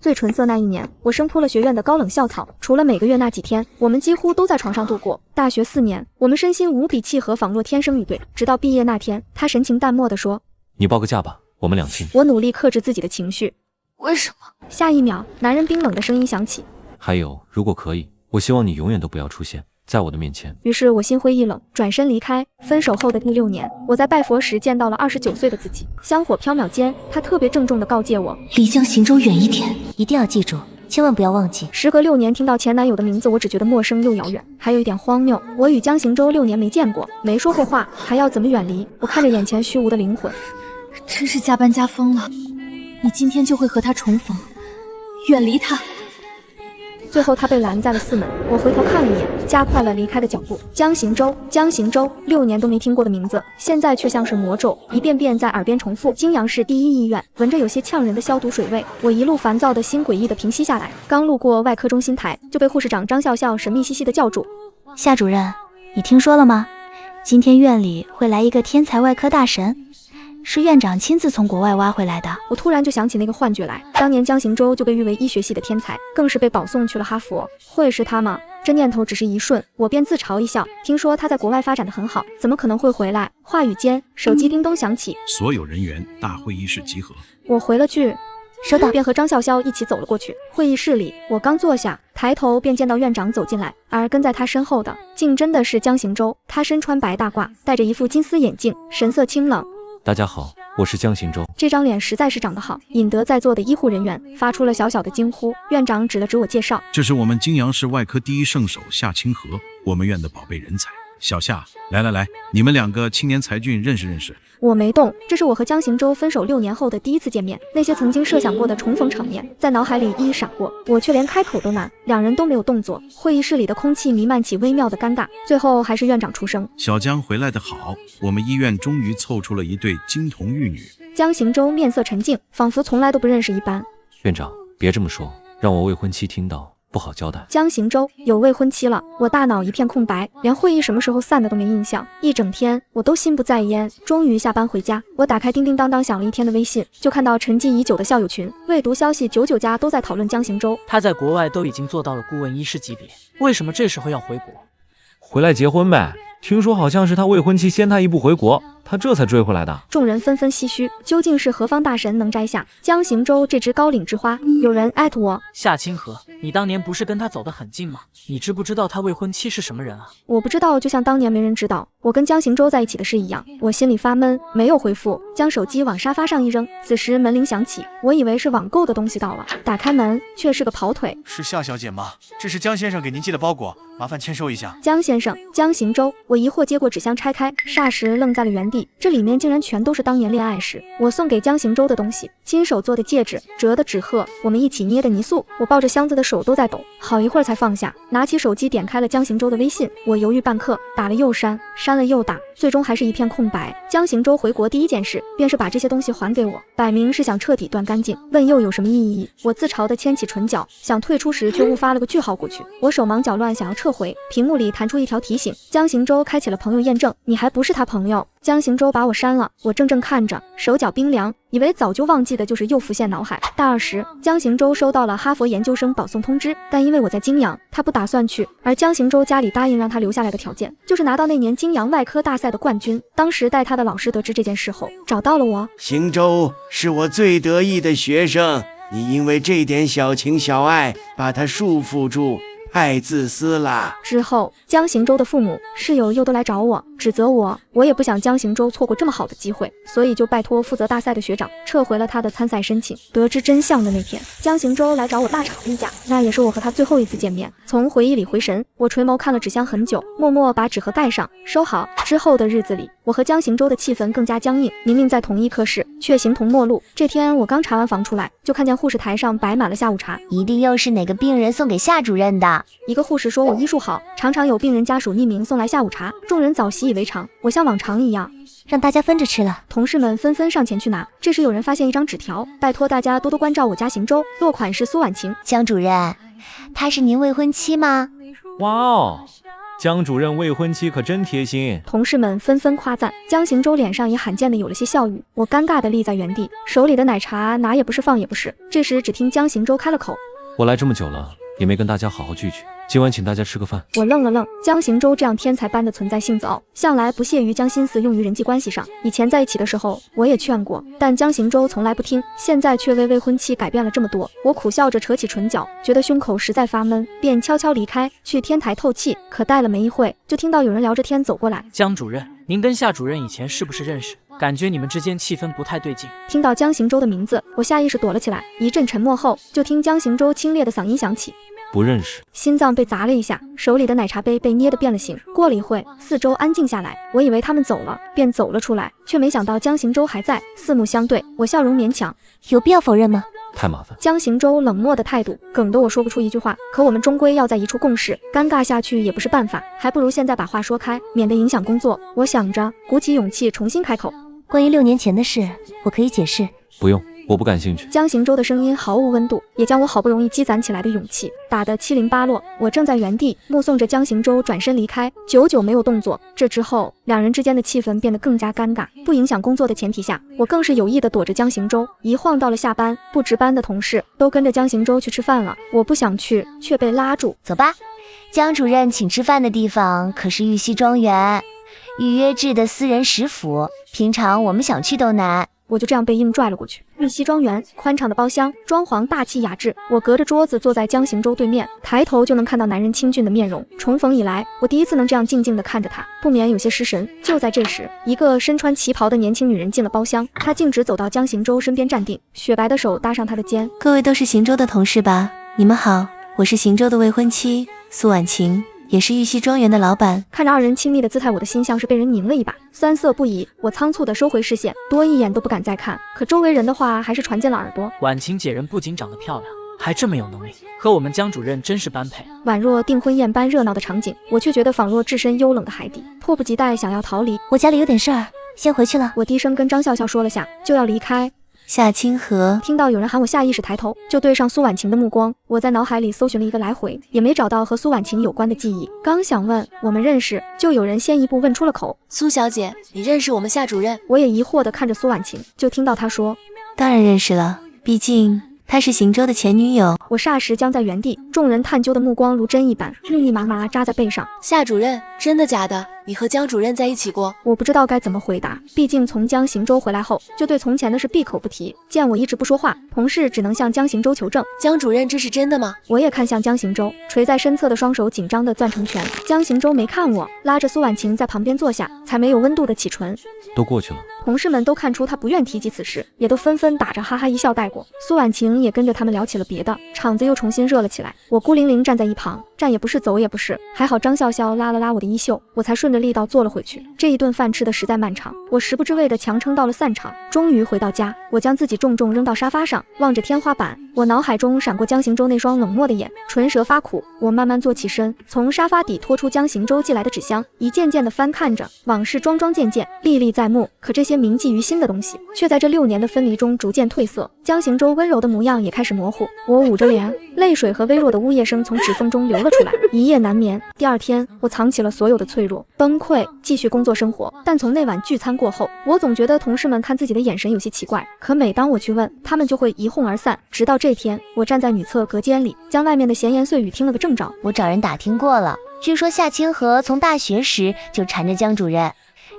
最纯色那一年，我生扑了学院的高冷校草，除了每个月那几天，我们几乎都在床上度过。大学4年，我们身心无比契合，仿若天生一对。直到毕业那天，他神情淡漠地说：“你报个价吧，我们两清。”我努力克制自己的情绪。为什么？下一秒，男人冰冷的声音响起：“还有，如果可以，我希望你永远都不要出现在我的面前。”于是我心灰意冷，转身离开。分手后的第6年，我在拜佛时见到了29岁的自己。香火飘渺间，他特别郑重地告诫我：离江行舟远一点，一定要记住，千万不要忘记。时隔6年，听到前男友的名字，我只觉得陌生又遥远。还有一点荒谬，我与江行舟6年没见过，没说过话，还要怎么远离？我看着眼前虚无的灵魂，真是加班加疯了。你今天就会和他重逢，远离他。最后他被拦在了4门，我回头看了一眼，加快了离开的脚步。江行舟，江行舟，6年都没听过的名字，现在却像是魔咒，一遍遍在耳边重复。泾阳市第一医院，闻着有些呛人的消毒水味，我一路烦躁的心诡异的平息下来。刚路过外科中心台，就被护士长张笑笑神秘兮兮的叫住：“夏主任，你听说了吗？今天院里会来一个天才外科大神。”是院长亲自从国外挖回来的。我突然就想起那个幻觉来，当年江行舟就被誉为医学系的天才，更是被保送去了哈佛。会是他吗？这念头只是一瞬，我便自嘲一笑。听说他在国外发展得很好，怎么可能会回来？话语间，手机叮咚响起，所有人员大会议室集合。我回了句收到，便和张笑笑一起走了过去。会议室里，我刚坐下，抬头便见到院长走进来，而跟在他身后的，竟真的是江行舟。他身穿白大褂，戴着一副金丝眼镜，神色清冷。大家好，我是江行舟。这张脸实在是长得好，引得在座的医护人员发出了小小的惊呼。院长指了指我介绍：“这是我们泾阳市外科第一圣手夏清河，我们院的宝贝人才。小夏，来，你们2个青年才俊认识认识。”我没动，这是我和江行舟分手6年后的第一次见面，那些曾经设想过的重逢场面，在脑海里一一闪过，我却连开口都难。2人都没有动作，会议室里的空气弥漫起微妙的尴尬。最后还是院长出声：“小江回来的好，我们医院终于凑出了一对金童玉女。”江行舟面色沉静，仿佛从来都不认识一般。院长，别这么说，让我未婚妻听到不好交代。江行舟有未婚妻了，我大脑一片空白，连会议什么时候散的都没印象。一整天我都心不在焉。终于下班回家，我打开叮叮当当响了一天的微信，就看到沉寂已久的校友群，未读消息99家都在讨论江行舟。他在国外都已经做到了顾问医师级别，为什么这时候要回国？回来结婚呗，听说好像是他未婚妻先他一步回国，他这才追回来的。众人纷纷唏嘘，究竟是何方大神能摘下江行舟这只高岭之花？有人艾特我：夏清河，你当年不是跟他走得很近吗？你知不知道他未婚妻是什么人啊？我不知道，就像当年没人知道我跟江行舟在一起的事一样。我心里发闷，没有回复，将手机往沙发上一扔。此时门铃响起，我以为是网购的东西到了，打开门却是个跑腿。是夏小姐吗？这是江先生给您寄的包裹，麻烦签收一下。江先生，江行舟，我疑惑接过纸箱拆开，霎时愣在了原地，这里面竟然全都是当年恋爱时我送给江行舟的东西，亲手做的戒指，折的纸鹤，我们一起捏的泥塑。我抱着箱子的手都在抖，好一会儿才放下，拿起手机点开了江行舟的微信。我犹豫半刻，打了又删，删了又打，最终还是一片空白。江行舟回国第一件事便是把这些东西还给我，摆明是想彻底断干净，问又有什么意义？我自嘲地牵起唇角，想退出时却误发了个句号过去。我手忙脚乱想要撤回，屏幕里弹出一条提醒：江行舟开启了朋友验证，你还不是他朋友。江行舟把我删了，我怔怔看着，手脚冰凉，以为早就忘记的，就是又浮现脑海。大2时，江行舟收到了哈佛研究生保送通知，但因为我在泾阳，他不打算去。而江行舟家里答应让他留下来的条件，就是拿到那年泾阳外科大赛的冠军。当时带他的老师得知这件事后，找到了我。行舟是我最得意的学生，你因为这点小情小爱，把他束缚住，太自私了。之后，江行舟的父母、室友又都来找我，指责我也不想江行舟错过这么好的机会，所以就拜托负责大赛的学长撤回了他的参赛申请。得知真相的那天，江行舟来找我大吵了一架，那也是我和他最后一次见面。从回忆里回神，我垂眸看了纸箱很久，默默把纸盒盖上，收好。之后的日子里，我和江行舟的气氛更加僵硬，明明在同一科室，却形同陌路。这天我刚查完房出来，就看见护士台上摆满了下午茶，一定又是哪个病人送给夏主任的。一个护士说我医术好，常常有病人家属匿名送来下午茶，众人早习以为常。我像往常一样，让大家分着吃了。同事们纷纷上前去拿。这时有人发现一张纸条，拜托大家多多关照我家行舟，落款是苏婉晴。江主任，她是您未婚妻吗？哇哦，江主任未婚妻可真贴心。同事们纷纷夸赞，江行舟脸上也罕见的有了些笑语。我尴尬的立在原地，手里的奶茶拿也不是放也不是。这时只听江行舟开了口：我来这么久了，也没跟大家好好聚聚，今晚请大家吃个饭。我愣了愣，江行舟这样天才般的存在性子傲，向来不屑于将心思用于人际关系上。以前在一起的时候，我也劝过，但江行舟从来不听，现在却为未婚妻改变了这么多。我苦笑着扯起唇角，觉得胸口实在发闷，便悄悄离开，去天台透气。可待了没一会，就听到有人聊着天走过来。江主任，您跟夏主任以前是不是认识？感觉你们之间气氛不太对劲。听到江行舟的名字，我下意识躲了起来。一阵沉默后，就听江行舟清冽的嗓音响起：不认识。心脏被砸了一下，手里的奶茶杯被捏得变了形。过了一会，四周安静下来，我以为他们走了，便走了出来，却没想到江行舟还在。四目相对，我笑容勉强：有必要否认吗？太麻烦。江行舟冷漠的态度梗得我说不出一句话。可我们终归要在一处共事，尴尬下去也不是办法，还不如现在把话说开，免得影响工作。我想着，鼓起勇气重新开口：关于6年前的事，我可以解释。不用，我不感兴趣。江行舟的声音毫无温度，也将我好不容易积攒起来的勇气打得七零八落。我正在原地目送着江行舟转身离开，久久没有动作。这之后，两人之间的气氛变得更加尴尬。不影响工作的前提下，我更是有意的躲着江行舟。一晃到了下班，不值班的同事都跟着江行舟去吃饭了。我不想去，却被拉住。走吧，江主任请吃饭的地方可是玉溪庄园，预约制的私人食府，平常我们想去都难。我就这样被硬拽了过去。玉溪庄园，宽敞的包厢，装潢大气雅致。我隔着桌子坐在江行舟对面，抬头就能看到男人清俊的面容。重逢以来，我第一次能这样静静地看着他，不免有些失神。就在这时，一个身穿旗袍的年轻女人进了包厢，她径直走到江行舟身边站定，雪白的手搭上他的肩。各位都是行舟的同事吧？你们好，我是行舟的未婚妻苏婉晴，也是玉溪庄园的老板。看着二人亲密的姿态，我的心像是被人拧了一把，酸涩不已。我仓促地收回视线，多一眼都不敢再看。可周围人的话还是传进了耳朵。婉晴姐人不仅长得漂亮，还这么有能力，和我们江主任真是般配。宛若订婚宴般热闹的场景，我却觉得仿若置身幽冷的海底，迫不及待想要逃离。我家里有点事儿，先回去了。我低声跟张笑笑说了下，就要离开。夏清河，听到有人喊我，下意识抬头，就对上苏婉晴的目光。我在脑海里搜寻了一个来回，也没找到和苏婉晴有关的记忆。刚想问我们认识，就有人先一步问出了口：苏小姐，你认识我们夏主任？我也疑惑地看着苏婉晴，就听到她说：当然认识了，毕竟她是行舟的前女友。我霎时僵在原地，众人探究的目光如针一般，密密麻麻扎在背上。夏主任，真的假的？你和江主任在一起过？我不知道该怎么回答，毕竟从江行舟回来后，就对从前的事闭口不提。见我一直不说话，同事只能向江行舟求证。江主任，这是真的吗？我也看向江行舟，垂在身侧的双手紧张地攥成拳。江行舟没看我，拉着苏婉晴在旁边坐下，才没有温度的启唇。都过去了。同事们都看出他不愿提及此事，也都纷纷打着哈哈一笑带过。苏婉晴也跟着他们聊起了别的，场子又重新热了起来。我孤零零站在一旁，站也不是，走也不是。还好张笑笑拉了拉我的衣袖，我才顺着力道坐了回去。这一顿饭吃的实在漫长，我食不知味的强撑到了散场。终于回到家，我将自己重重扔到沙发上，望着天花板。我脑海中闪过江行舟那双冷漠的眼，唇舌发苦。我慢慢坐起身，从沙发底拖出江行舟寄来的纸箱，一件件的翻看着。往事桩桩件件，历历在目。可这些铭记于心的东西，却在这6年的分离中逐渐褪色。江行舟温柔的模样也开始模糊。我捂着脸，泪水和微弱的呜咽声从指缝中流了出来，一夜难眠。第二天，我藏起了所有的脆弱、崩溃，继续工作生活。但从那晚聚餐过后，我总觉得同事们看自己的眼神有些奇怪。可每当我去问，他们就会一哄而散。直到这天，我站在女厕隔间里，将外面的闲言碎语听了个正着。我找人打听过了，据说夏清河从大学时就缠着江主任，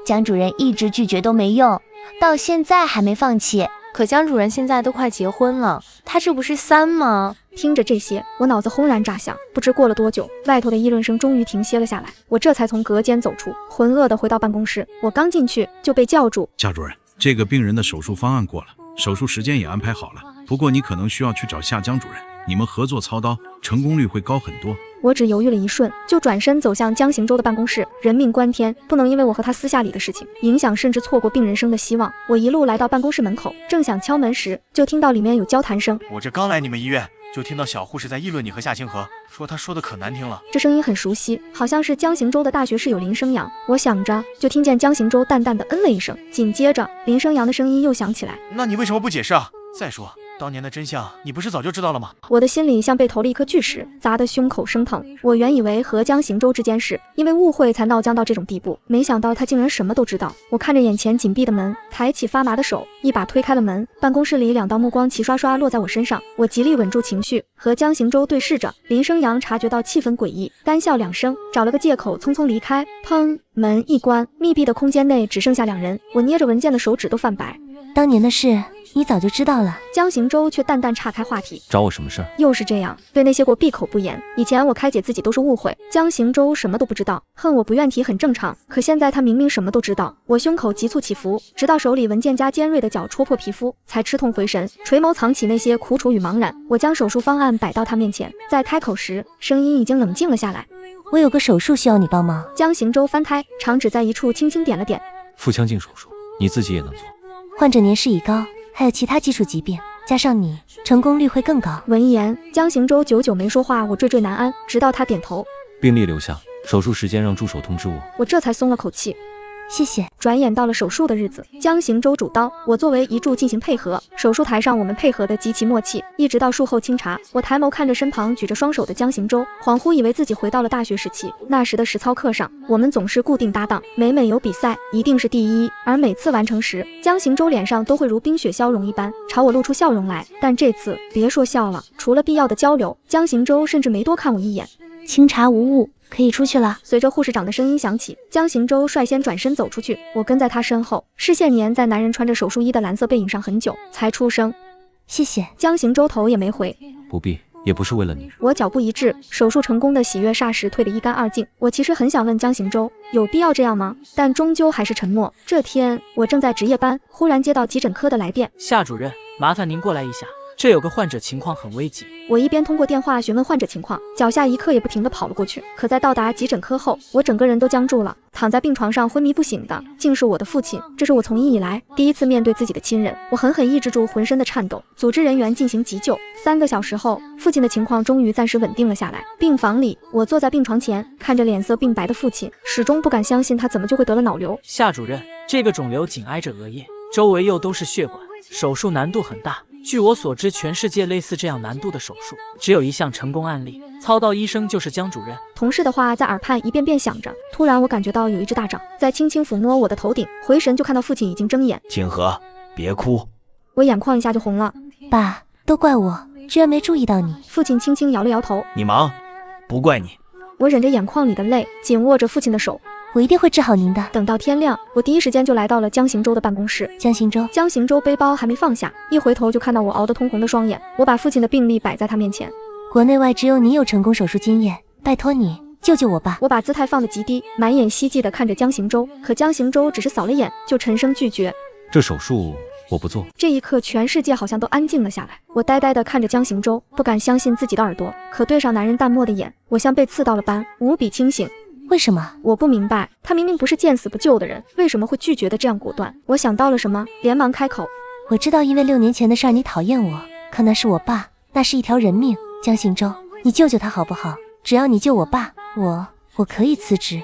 江主任一直拒绝都没用，到现在还没放弃。可江主任现在都快结婚了，他这不是3吗？听着这些，我脑子轰然炸响。不知过了多久，外头的议论声终于停歇了下来，我这才从隔间走出，浑噩地回到办公室。我刚进去就被叫住：夏主任，这个病人的手术方案过了，手术时间也安排好了，不过你可能需要去找夏江主任，你们合作操刀，成功率会高很多。我只犹豫了一瞬，就转身走向江行舟的办公室。人命关天，不能因为我和他私下里的事情，影响甚至错过病人生的希望。我一路来到办公室门口，正想敲门时，就听到里面有交谈声。我这刚来你们医院，就听到小护士在议论你和夏清河，说他说的可难听了。这声音很熟悉，好像是江行舟的大学室友林生阳。我想着，就听见江行舟淡淡的嗯了一声，紧接着林生阳的声音又响起来：那你为什么不解释啊？再说当年的真相你不是早就知道了吗？我的心里像被投了一颗巨石，砸得胸口生疼。我原以为和江行舟之间是因为误会才闹僵到这种地步，没想到他竟然什么都知道。我看着眼前紧闭的门，抬起发麻的手，一把推开了门。办公室里2道目光齐刷刷落在我身上，我极力稳住情绪，和江行舟对视着。林生阳察觉到气氛诡异，干笑2声，找了个借口匆匆离开。砰，门一关，密闭的空间内只剩下2人，我捏着文件的手指都泛白。当年的事你早就知道了。江行舟却淡淡岔开话题，找我什么事儿？又是这样，对那些过闭口不言。以前我开解自己都是误会，江行舟什么都不知道，恨我不愿提很正常。可现在他明明什么都知道，我胸口急促起伏，直到手里文件夹尖锐的角戳破皮肤，才吃痛回神，垂眸藏起那些苦楚与茫然。我将手术方案摆到他面前，在开口时，声音已经冷静了下来。我有个手术需要你帮忙。江行舟翻开，长指在一处轻轻点了点。腹腔镜手术，你自己也能做？患者年事已高，还有其他基础疾病，加上你，成功率会更高。闻言，江行舟久久没说话，我惴惴难安，直到他点头。病历留下，手术时间让助手通知我。我这才松了口气。谢谢。转眼到了手术的日子，江行舟主刀，我作为一助进行配合。手术台上我们配合的极其默契，一直到术后清查，我抬眸看着身旁举着双手的江行舟，恍惚以为自己回到了大学时期。那时的实操课上，我们总是固定搭档，每有比赛一定是第一，而每次完成时，江行舟脸上都会如冰雪消融一般，朝我露出笑容来。但这次别说笑了，除了必要的交流，江行舟甚至没多看我一眼。清查无误，可以出去了。随着护士长的声音响起，江行舟率先转身走出去，我跟在他身后，视线粘在男人穿着手术衣的蓝色背影上很久，才出声谢谢。江行舟头也没回。不必，也不是为了你。我脚步一滞，手术成功的喜悦霎时退得一干二净。我其实很想问江行舟，有必要这样吗？但终究还是沉默。这天我正在值夜班，忽然接到急诊科的来电。夏主任，麻烦您过来一下，这有个患者情况很危急。我一边通过电话询问患者情况，脚下一刻也不停地跑了过去。可在到达急诊科后，我整个人都僵住了，躺在病床上昏迷不醒的，竟是我的父亲。这是我从医以来第一次面对自己的亲人，我狠狠抑制住浑身的颤抖，组织人员进行急救。3个小时后，父亲的情况终于暂时稳定了下来。病房里，我坐在病床前，看着脸色病白的父亲，始终不敢相信他怎么就会得了脑瘤。夏主任，这个肿瘤紧挨着额叶，周围又都是血管，手术难度很大。据我所知，全世界类似这样难度的手术，只有一项成功案例，操刀医生就是江主任。同事的话在耳畔一遍遍响着，突然我感觉到有一只大掌在轻轻抚摸我的头顶，回神就看到父亲已经睁眼。清河，别哭。我眼眶一下就红了。爸，都怪我，居然没注意到你。父亲轻轻摇了摇头。你忙，不怪你。我忍着眼眶里的泪，紧握着父亲的手。我一定会治好您的。等到天亮，我第一时间就来到了江行舟的办公室。江行舟，江行舟背包还没放下，一回头就看到我熬得通红的双眼。我把父亲的病历摆在他面前。国内外只有你有成功手术经验，拜托你救救我吧。我把姿态放得极低，满眼希冀地看着江行舟，可江行舟只是扫了眼，就沉声拒绝。这手术我不做。这一刻，全世界好像都安静了下来。我呆呆地看着江行舟，不敢相信自己的耳朵，可对上男人淡漠的眼，我像被刺到了般，无比清醒。为什么？我不明白，他明明不是见死不救的人，为什么会拒绝的这样果断？我想到了什么，连忙开口。我知道，因为6年前的事儿你讨厌我，可那是我爸，那是一条人命。江行舟，你救救他好不好？只要你救我爸，我可以辞职，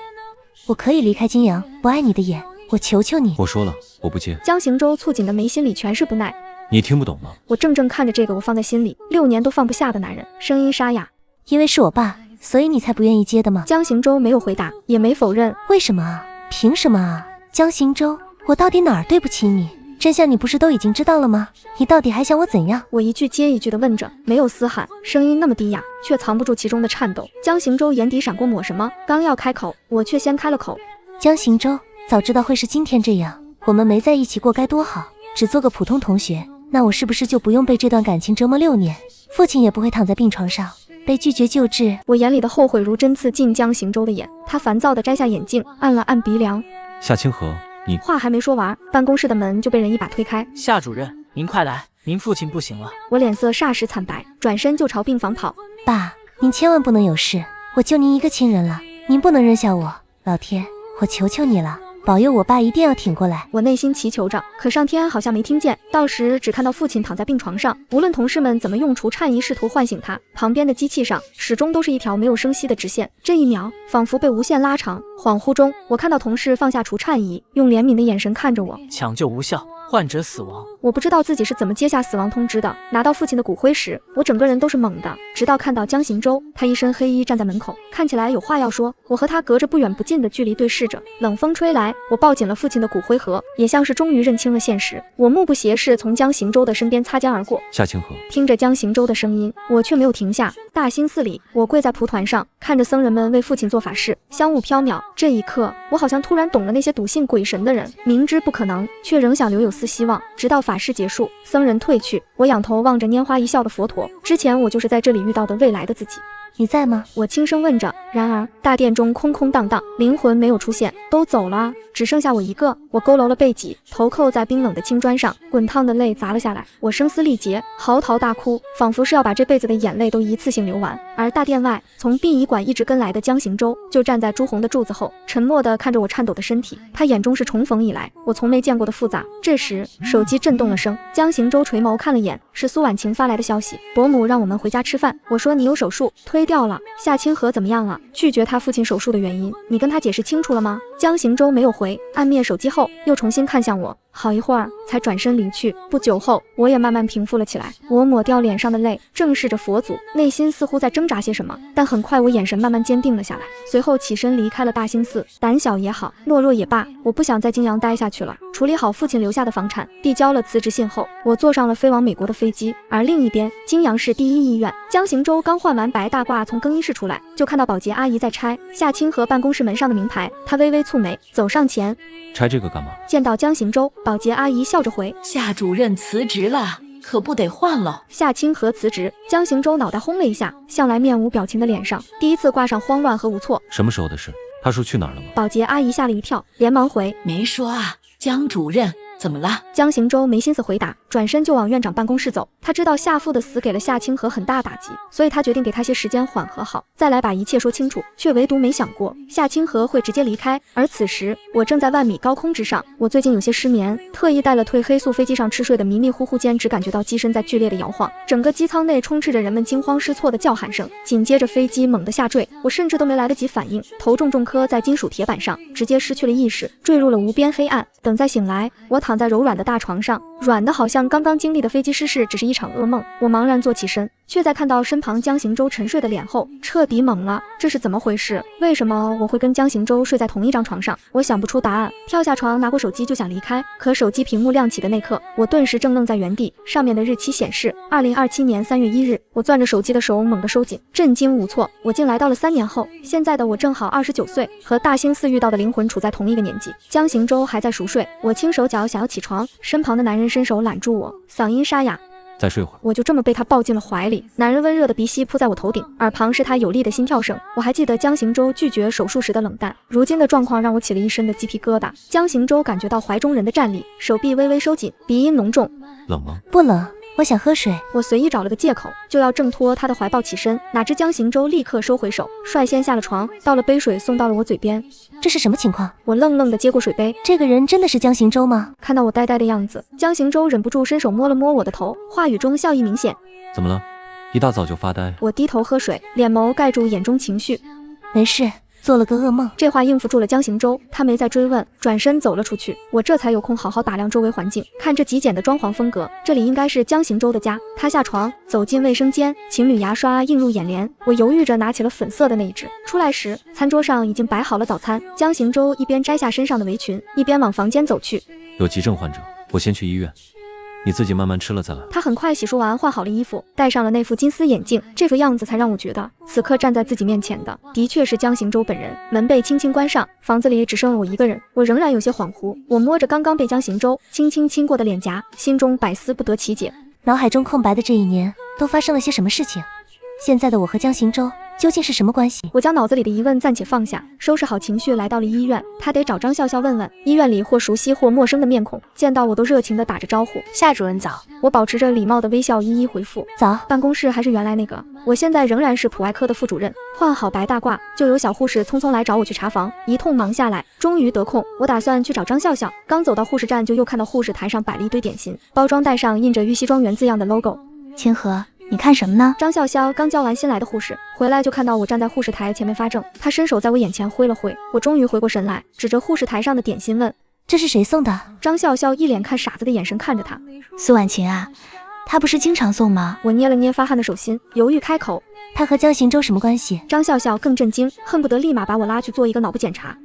我可以离开金阳，不碍你的眼，我求求你。我说了，我不接。江行舟蹙紧的眉心里全是不耐。你听不懂吗？我怔怔看着这个我放在心里6年都放不下的男人，声音沙哑。因为是我爸，所以你才不愿意接的吗？江行舟没有回答，也没否认。为什么啊？凭什么啊？江行舟，我到底哪儿对不起你？真相你不是都已经知道了吗？你到底还想我怎样？我一句接一句地问着，没有嘶喊，声音那么低哑，却藏不住其中的颤抖。江行舟眼底闪过抹什么，刚要开口，我却先开了口。江行舟，早知道会是今天这样，我们没在一起过该多好，只做个普通同学，那我是不是就不用被这段感情折磨6年？父亲也不会躺在病床上被拒绝救治。我眼里的后悔如针刺进江行舟的眼，他烦躁地摘下眼镜，按了按鼻梁。夏清河，你话还没说完，办公室的门就被人一把推开。夏主任，您快来，您父亲不行了。我脸色霎时惨白，转身就朝病房跑。爸，您千万不能有事，我就您一个亲人了，您不能扔下我，老天，我求求你了，保佑我爸一定要挺过来。我内心祈求着，可上天好像没听见，到时只看到父亲躺在病床上，无论同事们怎么用除颤仪试图唤醒他，旁边的机器上始终都是一条没有声息的直线。这一秒仿佛被无限拉长，恍惚中我看到同事放下除颤仪，用怜悯的眼神看着我。抢救无效，患者死亡。我不知道自己是怎么接下死亡通知的。拿到父亲的骨灰时，我整个人都是懵的，直到看到江行舟，他一身黑衣站在门口，看起来有话要说。我和他隔着不远不近的距离对视着，冷风吹来，我抱紧了父亲的骨灰盒，也像是终于认清了现实。我目不斜视从江行舟的身边擦肩而过。夏清河，听着江行舟的声音，我却没有停下。大兴寺里，我跪在蒲团上，看着僧人们为父亲做法事，香雾飘渺。这一刻，我好像突然懂了那些笃信鬼神的人，明知不可能，却仍想留有丝希望。直到法事结束，僧人退去，我仰头望着拈花一笑的佛陀。之前我就是在这里遇到的未来的自己。你在吗？我轻声问着。然而大殿中空空荡荡，灵魂没有出现，都走了，只剩下我一个。我佝偻了背脊，头扣在冰冷的青砖上，滚烫的泪砸了下来。我声嘶力竭，嚎啕大哭，仿佛是要把这辈子的眼泪都一次性流完。而大殿外，从殡仪馆一直跟来的江行舟就站在朱红的柱子后，沉默地看着我颤抖的身体。他眼中是重逢以来我从没见过的复杂。这时手机震动了声，江行舟垂眸看了眼，是苏婉晴发来的消息，伯母让我们回家吃饭。我说你有手术，推掉了。夏清河怎么样了？拒绝他父亲手术的原因，你跟他解释清楚了吗？江行舟没有回，按灭手机后又重新看向我，好一会儿才转身离去。不久后，我也慢慢平复了起来。我抹掉脸上的泪，正视着佛祖，内心似乎在挣扎些什么，但很快我眼神慢慢坚定了下来。随后起身离开了大兴寺。胆小也好，懦弱也罢，我不想在金阳待下去了。处理好父亲留下的房产，递交了辞职信后，我坐上了飞往美国的飞机。而另一边，金阳市第一医院，江行舟刚换完白大褂从更衣室出来，就看到保洁阿姨在拆夏清河办公室门上的名牌，她微微蹙眉，走上前，拆这个干嘛？见到江行舟，保洁阿姨笑着回：夏主任辞职了，可不得换了。夏清河辞职，江行舟脑袋轰了一下，向来面无表情的脸上第一次挂上慌乱和无措。什么时候的事？他说去哪儿了吗？保洁阿姨吓了一跳，连忙回：没说啊。江主任怎么了？江行舟没心思回答，转身就往院长办公室走。他知道夏父的死给了夏清河很大打击，所以他决定给他些时间缓和好，再来把一切说清楚。却唯独没想过夏清河会直接离开。而此时我正在万米高空之上，我最近有些失眠，特意带了褪黑素，飞机上吃睡的迷迷糊糊间，只感觉到机身在剧烈的摇晃，整个机舱内充斥着人们惊慌失措的叫喊声。紧接着飞机猛地下坠，我甚至都没来得及反应，头重重磕在金属铁板上，直接失去了意识，坠入了无边黑暗。等再醒来，我躺在柔软的大床上，软的好像刚刚经历的飞机失事只是一场噩梦。我茫然坐起身，却在看到身旁江行舟沉睡的脸后，彻底懵了。这是怎么回事？为什么我会跟江行舟睡在同一张床上？我想不出答案，跳下床拿过手机就想离开，可手机屏幕亮起的那刻，我顿时怔愣在原地。上面的日期显示2027年3月1日，我攥着手机的手猛地收紧，震惊无措。我竟来到了3年后，现在的我正好29岁，和大兴寺遇到的灵魂处在同一个年纪。江行舟还在熟睡，我轻手脚想要起床，身旁的男人伸手揽住我，嗓音沙哑：再睡会儿。我就这么被他抱进了怀里，男人温热的鼻息扑在我头顶，耳旁是他有力的心跳声。我还记得江行舟拒绝手术时的冷淡，如今的状况让我起了一身的鸡皮疙瘩。江行舟感觉到怀中人的战力，手臂微微收紧，鼻音浓重：冷吗？不冷，我想喝水。我随意找了个借口，就要挣脱他的怀抱起身，哪知江行舟立刻收回手，率先下了床，倒了杯水送到了我嘴边。这是什么情况？我愣愣地接过水杯。这个人真的是江行舟吗？看到我呆呆的样子，江行舟忍不住伸手摸了摸我的头，话语中笑意明显。怎么了？一大早就发呆？我低头喝水，脸眸盖住眼中情绪。没事，做了个噩梦。这话应付住了江行舟，他没再追问，转身走了出去。我这才有空好好打量周围环境，看这极简的装潢风格，这里应该是江行舟的家。他下床走进卫生间，情侣牙刷映入眼帘。我犹豫着拿起了粉色的那一只。出来时，餐桌上已经摆好了早餐。江行舟一边摘下身上的围裙，一边往房间走去。有急症患者，我先去医院，你自己慢慢吃了再来。他很快洗漱完，换好了衣服，戴上了那副金丝眼镜，这副样子才让我觉得此刻站在自己面前的的确是江行舟本人。门被轻轻关上，房子里只剩了我一个人。我仍然有些恍惚，我摸着刚刚被江行舟轻轻亲过的脸颊，心中百思不得其解。脑海中空白的这一年都发生了些什么事情？现在的我和江行舟究竟是什么关系？我将脑子里的疑问暂且放下，收拾好情绪，来到了医院。他得找张笑笑问问。医院里或熟悉或陌生的面孔，见到我都热情地打着招呼：夏主任早。我保持着礼貌的微笑，一一回复：早。办公室还是原来那个，我现在仍然是普外科的副主任。换好白大褂，就有小护士匆匆来找我去查房，一通忙下来，终于得空。我打算去找张笑笑，刚走到护士站，就又看到护士台上摆了一堆点心，包装袋上印着玉溪庄园字样的 logo。清河，你看什么呢？张笑笑刚教完新来的护士回来，就看到我站在护士台前面发证。他伸手在我眼前挥了挥，我终于回过神来，指着护士台上的点心问：这是谁送的？张笑笑一脸看傻子的眼神看着他。苏婉晴啊，她不是经常送吗？我捏了捏发汗的手心，犹豫开口。他和江行舟什么关系？张笑笑更震惊，恨不得立马把我拉去做一个脑部检查。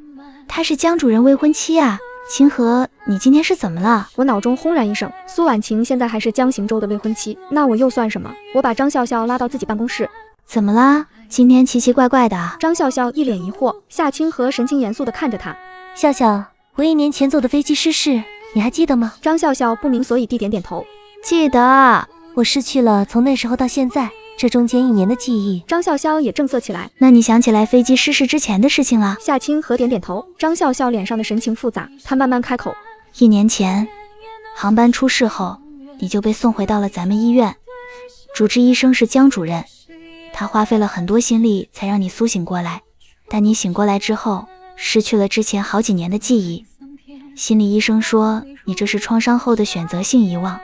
她是江主任未婚妻啊。清河，你今天是怎么了？我脑中轰然一声，苏婉晴现在还是江行舟的未婚妻，那我又算什么？我把张笑笑拉到自己办公室。怎么啦？今天奇奇怪怪的。张笑笑一脸疑惑，夏清河神情严肃地看着他。笑笑，我1年前坐的飞机失事，你还记得吗？张笑笑不明所以地点点头。记得。我失去了从那时候到现在这中间1年的记忆。张笑笑也正色起来。那你想起来飞机失事之前的事情了？夏清河点点头。张笑笑脸上的神情复杂，他慢慢开口：1年前，航班出事后，你就被送回到了咱们医院。主治医生是江主任，他花费了很多心力才让你苏醒过来。但你醒过来之后，失去了之前好几年的记忆。心理医生说，你这是创伤后的选择性遗忘。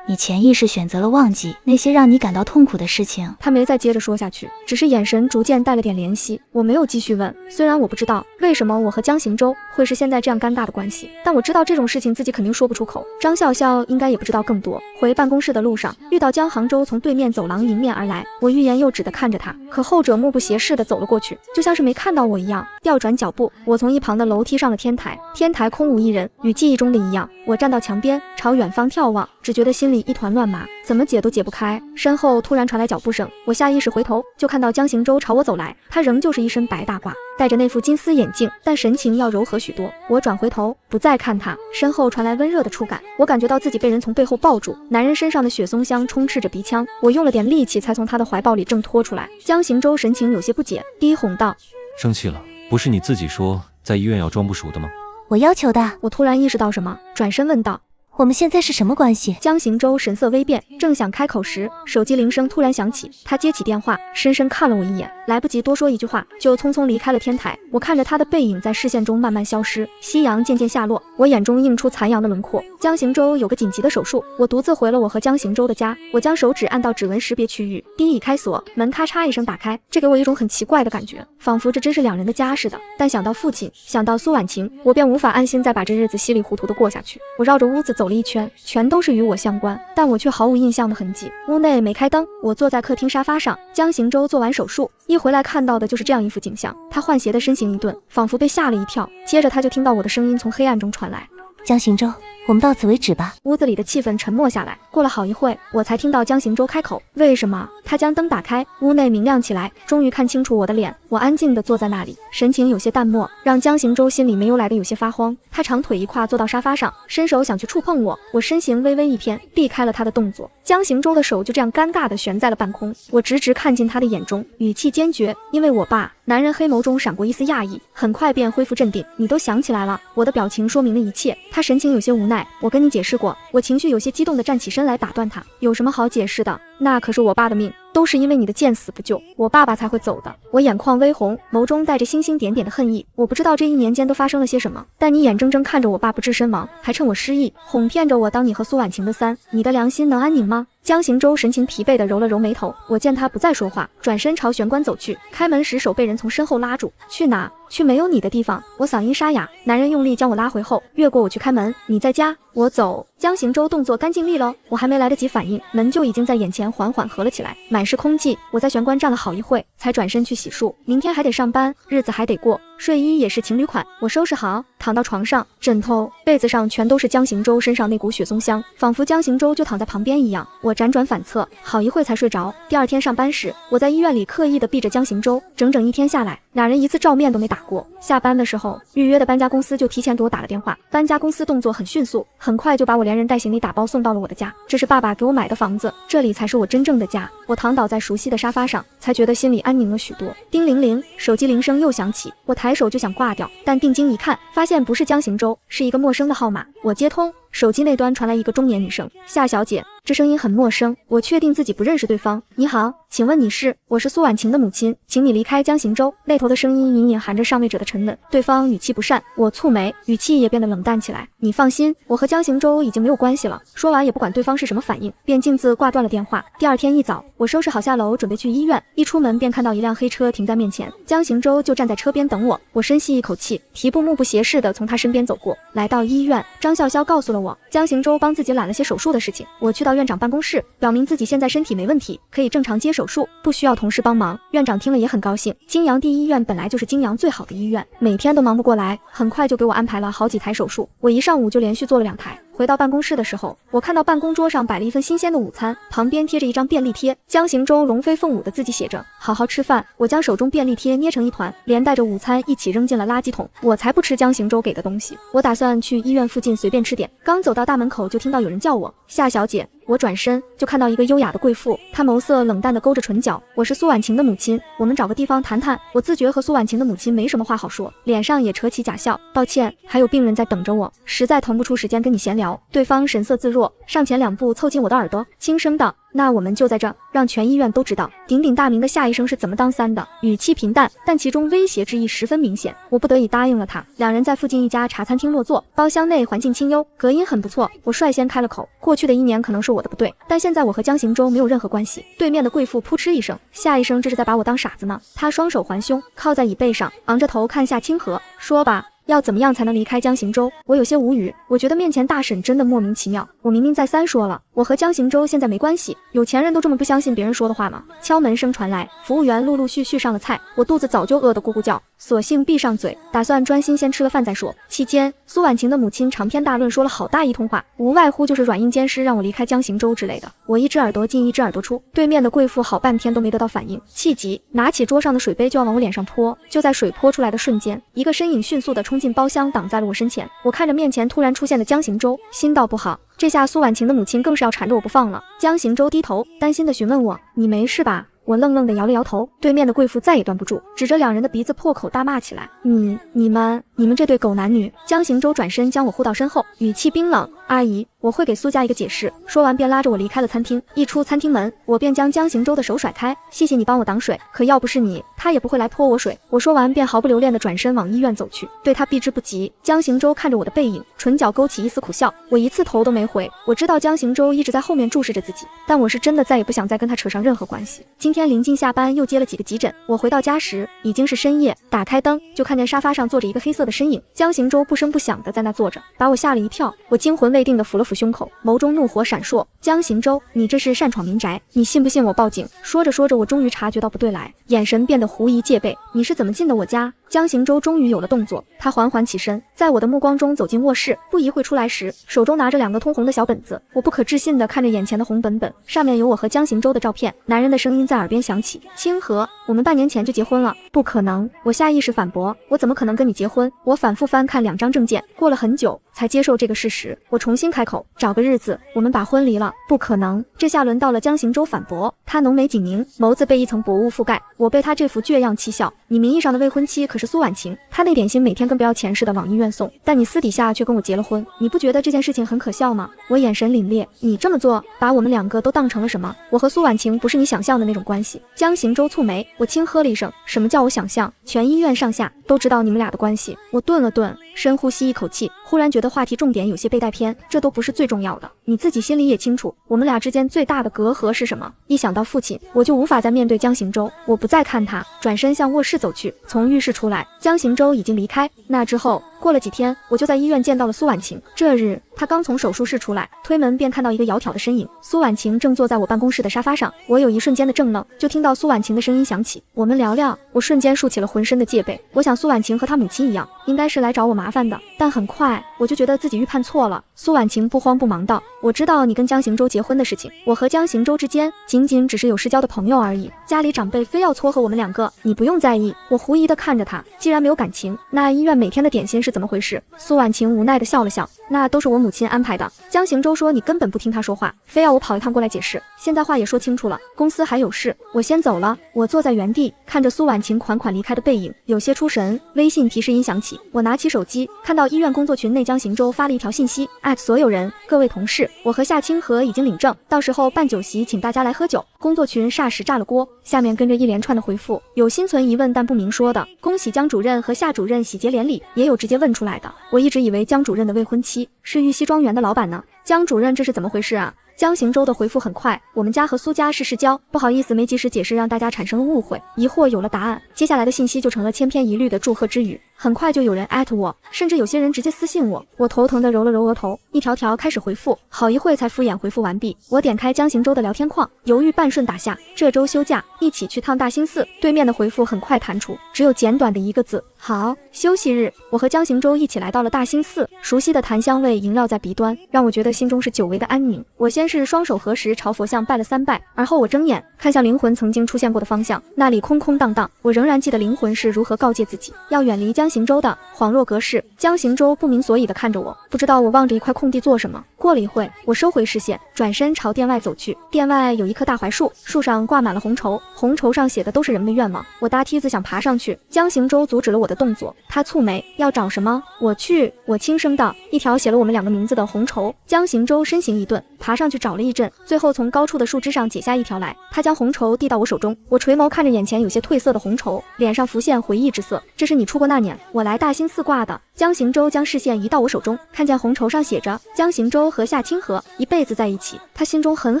你潜意识选择了忘记那些让你感到痛苦的事情。他没再接着说下去，只是眼神逐渐带了点怜惜。我没有继续问，虽然我不知道为什么我和江行舟会是现在这样尴尬的关系，但我知道这种事情自己肯定说不出口。张笑笑应该也不知道更多。回办公室的路上，遇到江杭舟从对面走廊迎面而来，我欲言又止地看着他，可后者目不斜视地走了过去，就像是没看到我一样，调转脚步。我从一旁的楼梯上了天台，天台空无一人，与记忆中的一样。我站到墙边，朝远方眺望，只觉得心里一团乱麻，怎么解都解不开。身后突然传来脚步声，我下意识回头，就看到江行舟朝我走来，他仍旧是一身白大褂，戴着那副金丝眼镜，但神情要柔和许多。我转回头，不再看他，身后传来温热的触感，我感觉到自己被人从背后抱住，男人身上的雪松香充斥着鼻腔，我用了点力气才从他的怀抱里挣脱出来。江行舟神情有些不解，低哄道：生气了？不是你自己说在医院要装不熟的吗？我要求的。我突然意识到什么，转身问道：我们现在是什么关系？江行舟神色微变，正想开口时，手机铃声突然响起，他接起电话，深深看了我一眼，来不及多说一句话，就匆匆离开了天台。我看着他的背影在视线中慢慢消失，夕阳渐渐下落，我眼中映出残阳的轮廓。江行舟有个紧急的手术，我独自回了我和江行舟的家。我将手指按到指纹识别区域，低倚开锁，门咔嚓一声打开，这给我一种很奇怪的感觉，仿佛这真是两人的家似的。但想到父亲，想到苏婉晴，我便无法安心再把这日子稀里糊涂的过下去。我绕着屋子走了一圈，全都是与我相关，但我却毫无印象的痕迹。屋内没开灯，我坐在客厅沙发上。江行舟做完手术一回来，看到的就是这样一副景象。他换鞋的身形一顿，仿佛被吓了一跳，接着他就听到我的声音从黑暗中传来：江行舟，我们到此为止吧。屋子里的气氛沉默下来，过了好一会，我才听到江行舟开口：为什么？他将灯打开，屋内明亮起来，终于看清楚我的脸。我安静地坐在那里，神情有些淡漠，让江行舟心里没由来的有些发慌。他长腿一跨坐到沙发上，伸手想去触碰我，我身形微微一偏，避开了他的动作。江行舟的手就这样尴尬地悬在了半空，我直直看进他的眼中，语气坚决：因为我爸。男人黑眸中闪过一丝讶异，很快便恢复镇定。你都想起来了？我的表情说明了一切。他神情有些无奈。我跟你解释过。我情绪有些激动地站起身来打断他。有什么好解释的？那可是我爸的命，都是因为你的见死不救，我爸爸才会走的。我眼眶微红，眸中带着星星点点的恨意。我不知道这1年间都发生了些什么，但你眼睁睁看着我爸不治身亡，还趁我失忆哄骗着我当你和苏婉晴的3，你的良心能安宁吗？江行舟神情疲惫地揉了揉眉头，我见他不再说话，转身朝玄关走去。开门时手被人从身后拉住，去哪？去没有你的地方。我嗓音沙哑，男人用力将我拉回后，越过我去开门。你在家？我走。江行舟动作干净利落，我还没来得及反应，门就已经在眼前缓缓合了起来，满是空寂。我在玄关站了好一会，才转身去洗漱。明天还得上班，日子还得过，睡衣也是情侣款。我收拾好，躺到床上，枕头、被子上全都是江行舟身上那股雪松香，仿佛江行舟就躺在旁边一样。我辗转反侧，好一会才睡着。第二天上班时，我在医院里刻意的避着江行舟，整整1天下来，俩人一次照面都没打过。下班的时候，预约的搬家公司就提前给我打了电话，搬家公司动作很迅速，很快就把我连人带行李打包送到了我的家。这是爸爸给我买的房子，这里才是我真正的家。我躺倒在熟悉的沙发上，才觉得心里安宁了许多。叮铃铃，手机铃声又响起，我抬手就想挂掉，但定睛一看，发现不是江行舟，是一个陌生的号码。我接通，手机那端传来一个中年女生：“夏小姐。”这声音很陌生，我确定自己不认识对方。你好，请问你是？我是苏婉晴的母亲，请你离开江行舟。那头的声音隐隐含着上位者的沉稳。对方语气不善，我蹙眉，语气也变得冷淡起来。你放心，我和江行舟已经没有关系了。说完也不管对方是什么反应，便径自挂断了电话。第二天一早，我收拾好下楼，准备去医院。一出门便看到一辆黑车停在面前，江行舟就站在车边等我。我深吸一口气，提步目不斜视地从他身边走过。来到医院，张笑笑告诉了我江行舟帮自己揽了些手术的事情。我去到院长办公室，表明自己现在身体没问题，可以正常接手术，不需要同事帮忙。院长听了也很高兴。泾阳第一医院本来就是泾阳最好的医院，每天都忙不过来，很快就给我安排了好几台手术。我一上午就连续做了2台。回到办公室的时候，我看到办公桌上摆了一份新鲜的午餐，旁边贴着一张便利贴，江行舟龙飞凤舞的字迹写着好好吃饭。我将手中便利贴捏成一团，连带着午餐一起扔进了垃圾桶。我才不吃江行舟给的东西，我打算去医院附近随便吃点。刚走到大门口，就听到有人叫我夏小姐。我转身就看到一个优雅的贵妇，她眸色冷淡地勾着唇角。我是苏婉晴的母亲，我们找个地方谈谈。我自觉和苏婉晴的母亲没什么话好说，脸上也扯起假笑。抱歉，还有病人在等着我，实在腾不出时间跟你闲聊。对方神色自若，上前2步凑近我的耳朵，轻声道：“那我们就在这，让全医院都知道鼎鼎大名的夏医生是怎么当3的。”语气平淡，但其中威胁之意十分明显。我不得已答应了他。2人在附近一家茶餐厅落座，包厢内环境清幽，隔音很不错。我率先开了口：“过去的1年可能是我的不对，但现在我和江行舟没有任何关系。”对面的贵妇扑哧一声：“夏医生这是在把我当傻子呢？”他双手环胸，靠在椅背上，昂着头看夏清河，说吧。要怎么样才能离开江行舟？我有些无语，我觉得面前大婶真的莫名其妙。我明明再三说了，我和江行舟现在没关系。有钱人都这么不相信别人说的话吗？敲门声传来，服务员陆陆续续上了菜，我肚子早就饿得咕咕叫，索性闭上嘴，打算专心先吃了饭再说。期间，苏婉晴的母亲长篇大论说了好大一通话，无外乎就是软硬兼施，让我离开江行舟之类的。我一只耳朵进一只耳朵出，对面的贵妇好半天都没得到反应，气急，拿起桌上的水杯就要往我脸上泼。就在水泼出来的瞬间，一个身影迅速地冲进包厢，挡在了我身前。我看着面前突然出现的江行舟，心道不好，这下苏婉晴的母亲更是要缠着我不放了。江行舟低头，担心地询问我：“你没事吧？”我愣愣地摇了摇头。对面的贵妇再也端不住，指着2人的鼻子破口大骂起来：“你们这对狗男女！”江行舟转身将我护到身后，语气冰冷：“阿姨，我会给苏家一个解释。”说完便拉着我离开了餐厅。一出餐厅门，我便将江行舟的手甩开：“谢谢你帮我挡水，可要不是你，他也不会来泼我水。”我说完便毫不留恋地转身往医院走去，对他避之不及。江行舟看着我的背影，唇角勾起一丝苦笑。我一次头都没回。我知道江行舟一直在后面注视着自己，但我是真的再也不想再跟他扯上任何关系。今天临近下班，又接了几个急诊。我回到家时已经是深夜，打开灯就看见沙发上坐着一个黑色的身影。江行舟不声不响地在那坐着，把我吓了一跳。我惊魂未定地抚了抚胸口，眸中怒火闪烁：“江行舟，你这是擅闯民宅，你信不信我报警？”说着说着，我终于察觉到不对来，眼神变得狐疑戒备：“你是怎么进的我家？”江行舟终于有了动作，他缓缓起身，在我的目光中走进卧室。不一会出来时，手中拿着2个通红的小本子。我不可置信地看着眼前的红本本，上面有我和江行舟的照片。男人的声音在耳边响起：“清河，我们半年前就结婚了。”不可能！我下意识反驳：“我怎么可能跟你结婚？”我反复翻看2张证件，过了很久才接受这个事实。我重新开口：“找个日子，我们把婚离了。”不可能！这下轮到了江行舟反驳，他浓眉紧凝，眸子被一层薄雾覆盖。我被他这副倔样气笑：“你名义上的未婚妻可是苏婉晴，她那点心每天跟不要钱似的往医院送，但你私底下却跟我结了婚，你不觉得这件事情很可笑吗？”我眼神凛冽：“你这么做，把我们2个都当成了什么？我和苏婉晴不是你想象的那种关系。”江行舟蹙眉，我轻喝了一声：“什么叫我想象？全医院上下都知道你们俩的关系。”我顿了顿，深呼吸一口气，忽然觉得话题重点有些被带偏，这都不是最重要的。你自己心里也清楚，我们俩之间最大的隔阂是什么？一想到父亲，我就无法再面对江行舟。我不再看他，转身向卧室走去。从浴室出来，江行舟已经离开。那之后过了几天，我就在医院见到了苏婉晴。这日，她刚从手术室出来，推门便看到一个窈窕的身影。苏婉晴正坐在我办公室的沙发上。我有一瞬间的怔愣，就听到苏婉晴的声音响起：“我们聊聊。”我瞬间竖起了浑身的戒备。我想苏婉晴和她母亲一样，应该是来找我麻烦的。但很快我就觉得自己预判错了。苏婉晴不慌不忙道：“我知道你跟江行舟结婚的事情，我和江行舟之间仅仅只是有私交的朋友而已。家里长辈非要撮合我们2个，你不用在意。”我狐疑地看着他，既然没有感情，那医院每天的点心是怎么回事？苏婉晴无奈地笑了笑：“那都是我母亲安排的。”江行舟说：“你根本不听他说话，非要我跑一趟过来解释。现在话也说清楚了，公司还有事，我先走了。”我坐在原地，看着苏婉晴款款离开的背影，有些出神。微信提示音响起，我拿起手机，看到医院工作群内江行舟发了一条信息：“所有人，各位同事，我和夏清河已经领证，到时候办酒席请大家来喝酒。工作群霎时炸了锅，下面跟着一连串的回复，有心存疑问但不明说的，恭喜江主任和夏主任喜结连理，也有直接问出来的。我一直以为江主任的未婚妻是玉溪庄园的老板呢，江主任这是怎么回事啊？江行舟的回复很快，我们家和苏家是世交，不好意思没及时解释，让大家产生了误会。疑惑有了答案，接下来的信息就成了千篇一律的祝贺之语。很快就有人艾特我，甚至有些人直接私信我。我头疼的揉了揉额头，一条条开始回复，好一会才敷衍回复完毕。我点开江行舟的聊天框，犹豫半瞬打下这周休假，一起去趟大兴寺。对面的回复很快弹出，只有简短的一个字：好。休息日，我和江行舟一起来到了大兴寺，熟悉的檀香味萦绕在鼻端，让我觉得心中是久违的安宁。我先是双手合十朝佛像拜了3拜，而后我睁眼看向灵魂曾经出现过的方向，那里空空荡荡。我仍然记得灵魂是如何告诫自己要远离江行舟的。恍若隔世，江行舟不明所以的看着我，不知道我望着一块空地做什么。过了一会，我收回视线，转身朝殿外走去。殿外有一棵大槐树，树上挂满了红绸，红绸上写的都是人们的愿望。我搭梯子想爬上去，江行舟阻止了我的动作。他蹙眉，要找什么？我去，我轻声道，一条写了我们2个名字的红绸。江行舟身形一顿，爬上去找了一阵，最后从高处的树枝上解下一条来。他将红绸递到我手中，我垂眸看着眼前有些褪色的红绸，脸上浮现回忆之色。这是你出国那年我来大兴寺挂的。江行舟将视线移到我手中，看见红绸上写着江行舟和夏清河一辈子在一起。他心中狠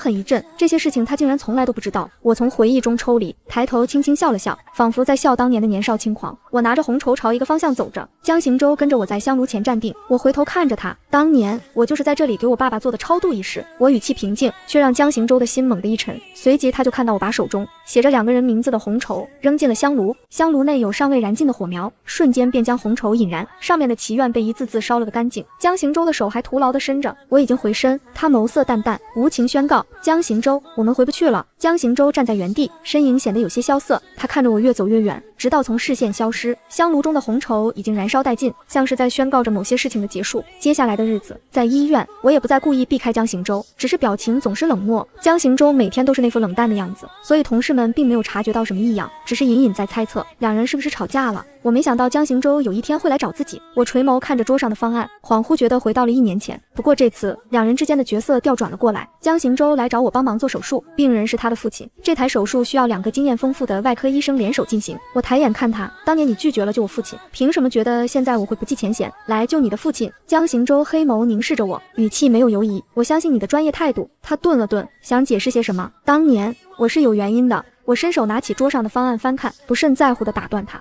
狠一震，这些事情他竟然从来都不知道。我从回忆中抽离，抬头轻轻笑了笑，仿佛在笑当年的年少轻狂。我拿着红绸朝一个方向走着，江行舟跟着我在香炉前站定。我回头看着他，当年我就是在这里给我爸爸做的超度仪式。我语气平静，却让江行舟的心猛地一沉。随即他就看到我把手中写着2个人名字的红绸扔进了香炉，香炉内有尚未燃尽的火苗，瞬间便将红绸引燃，上面的祈愿被一字字烧了个干净。江行舟的手还徒劳地伸着，我已经回身，他眸色淡淡，无情宣告：江行舟，我们回不去了。江行舟站在原地，身影显得有些萧瑟，他看着我越走越远，直到从视线消失。香炉中的红绸已经燃烧殆尽，像是在宣告着某些事情的结束。接下来的日子，在医院，我也不再故意避开江行舟，只是表情总是冷漠。江行舟每天都是那副冷淡的样子，所以同事们并没有察觉到什么异样，只是隐隐在猜测2人是不是吵架了。我没想到江行舟有一天会来找自己，我垂眸看着桌上的方案，恍惚觉得回到了1年前。不过这次2人之间的角色调转了过来，江行舟来找我帮忙做手术，病人是他的父亲。这台手术需要2个经验丰富的外科医生联手进行。我抬眼看他，当年你拒绝了救我父亲，凭什么觉得现在我会不计前嫌来救你的父亲？江行舟黑眸凝视着我，语气没有犹疑，我相信你的专业态度。他顿了顿，想解释些什么。当年我是有原因的。我伸手拿起桌上的方案翻看，不甚在乎地打断他。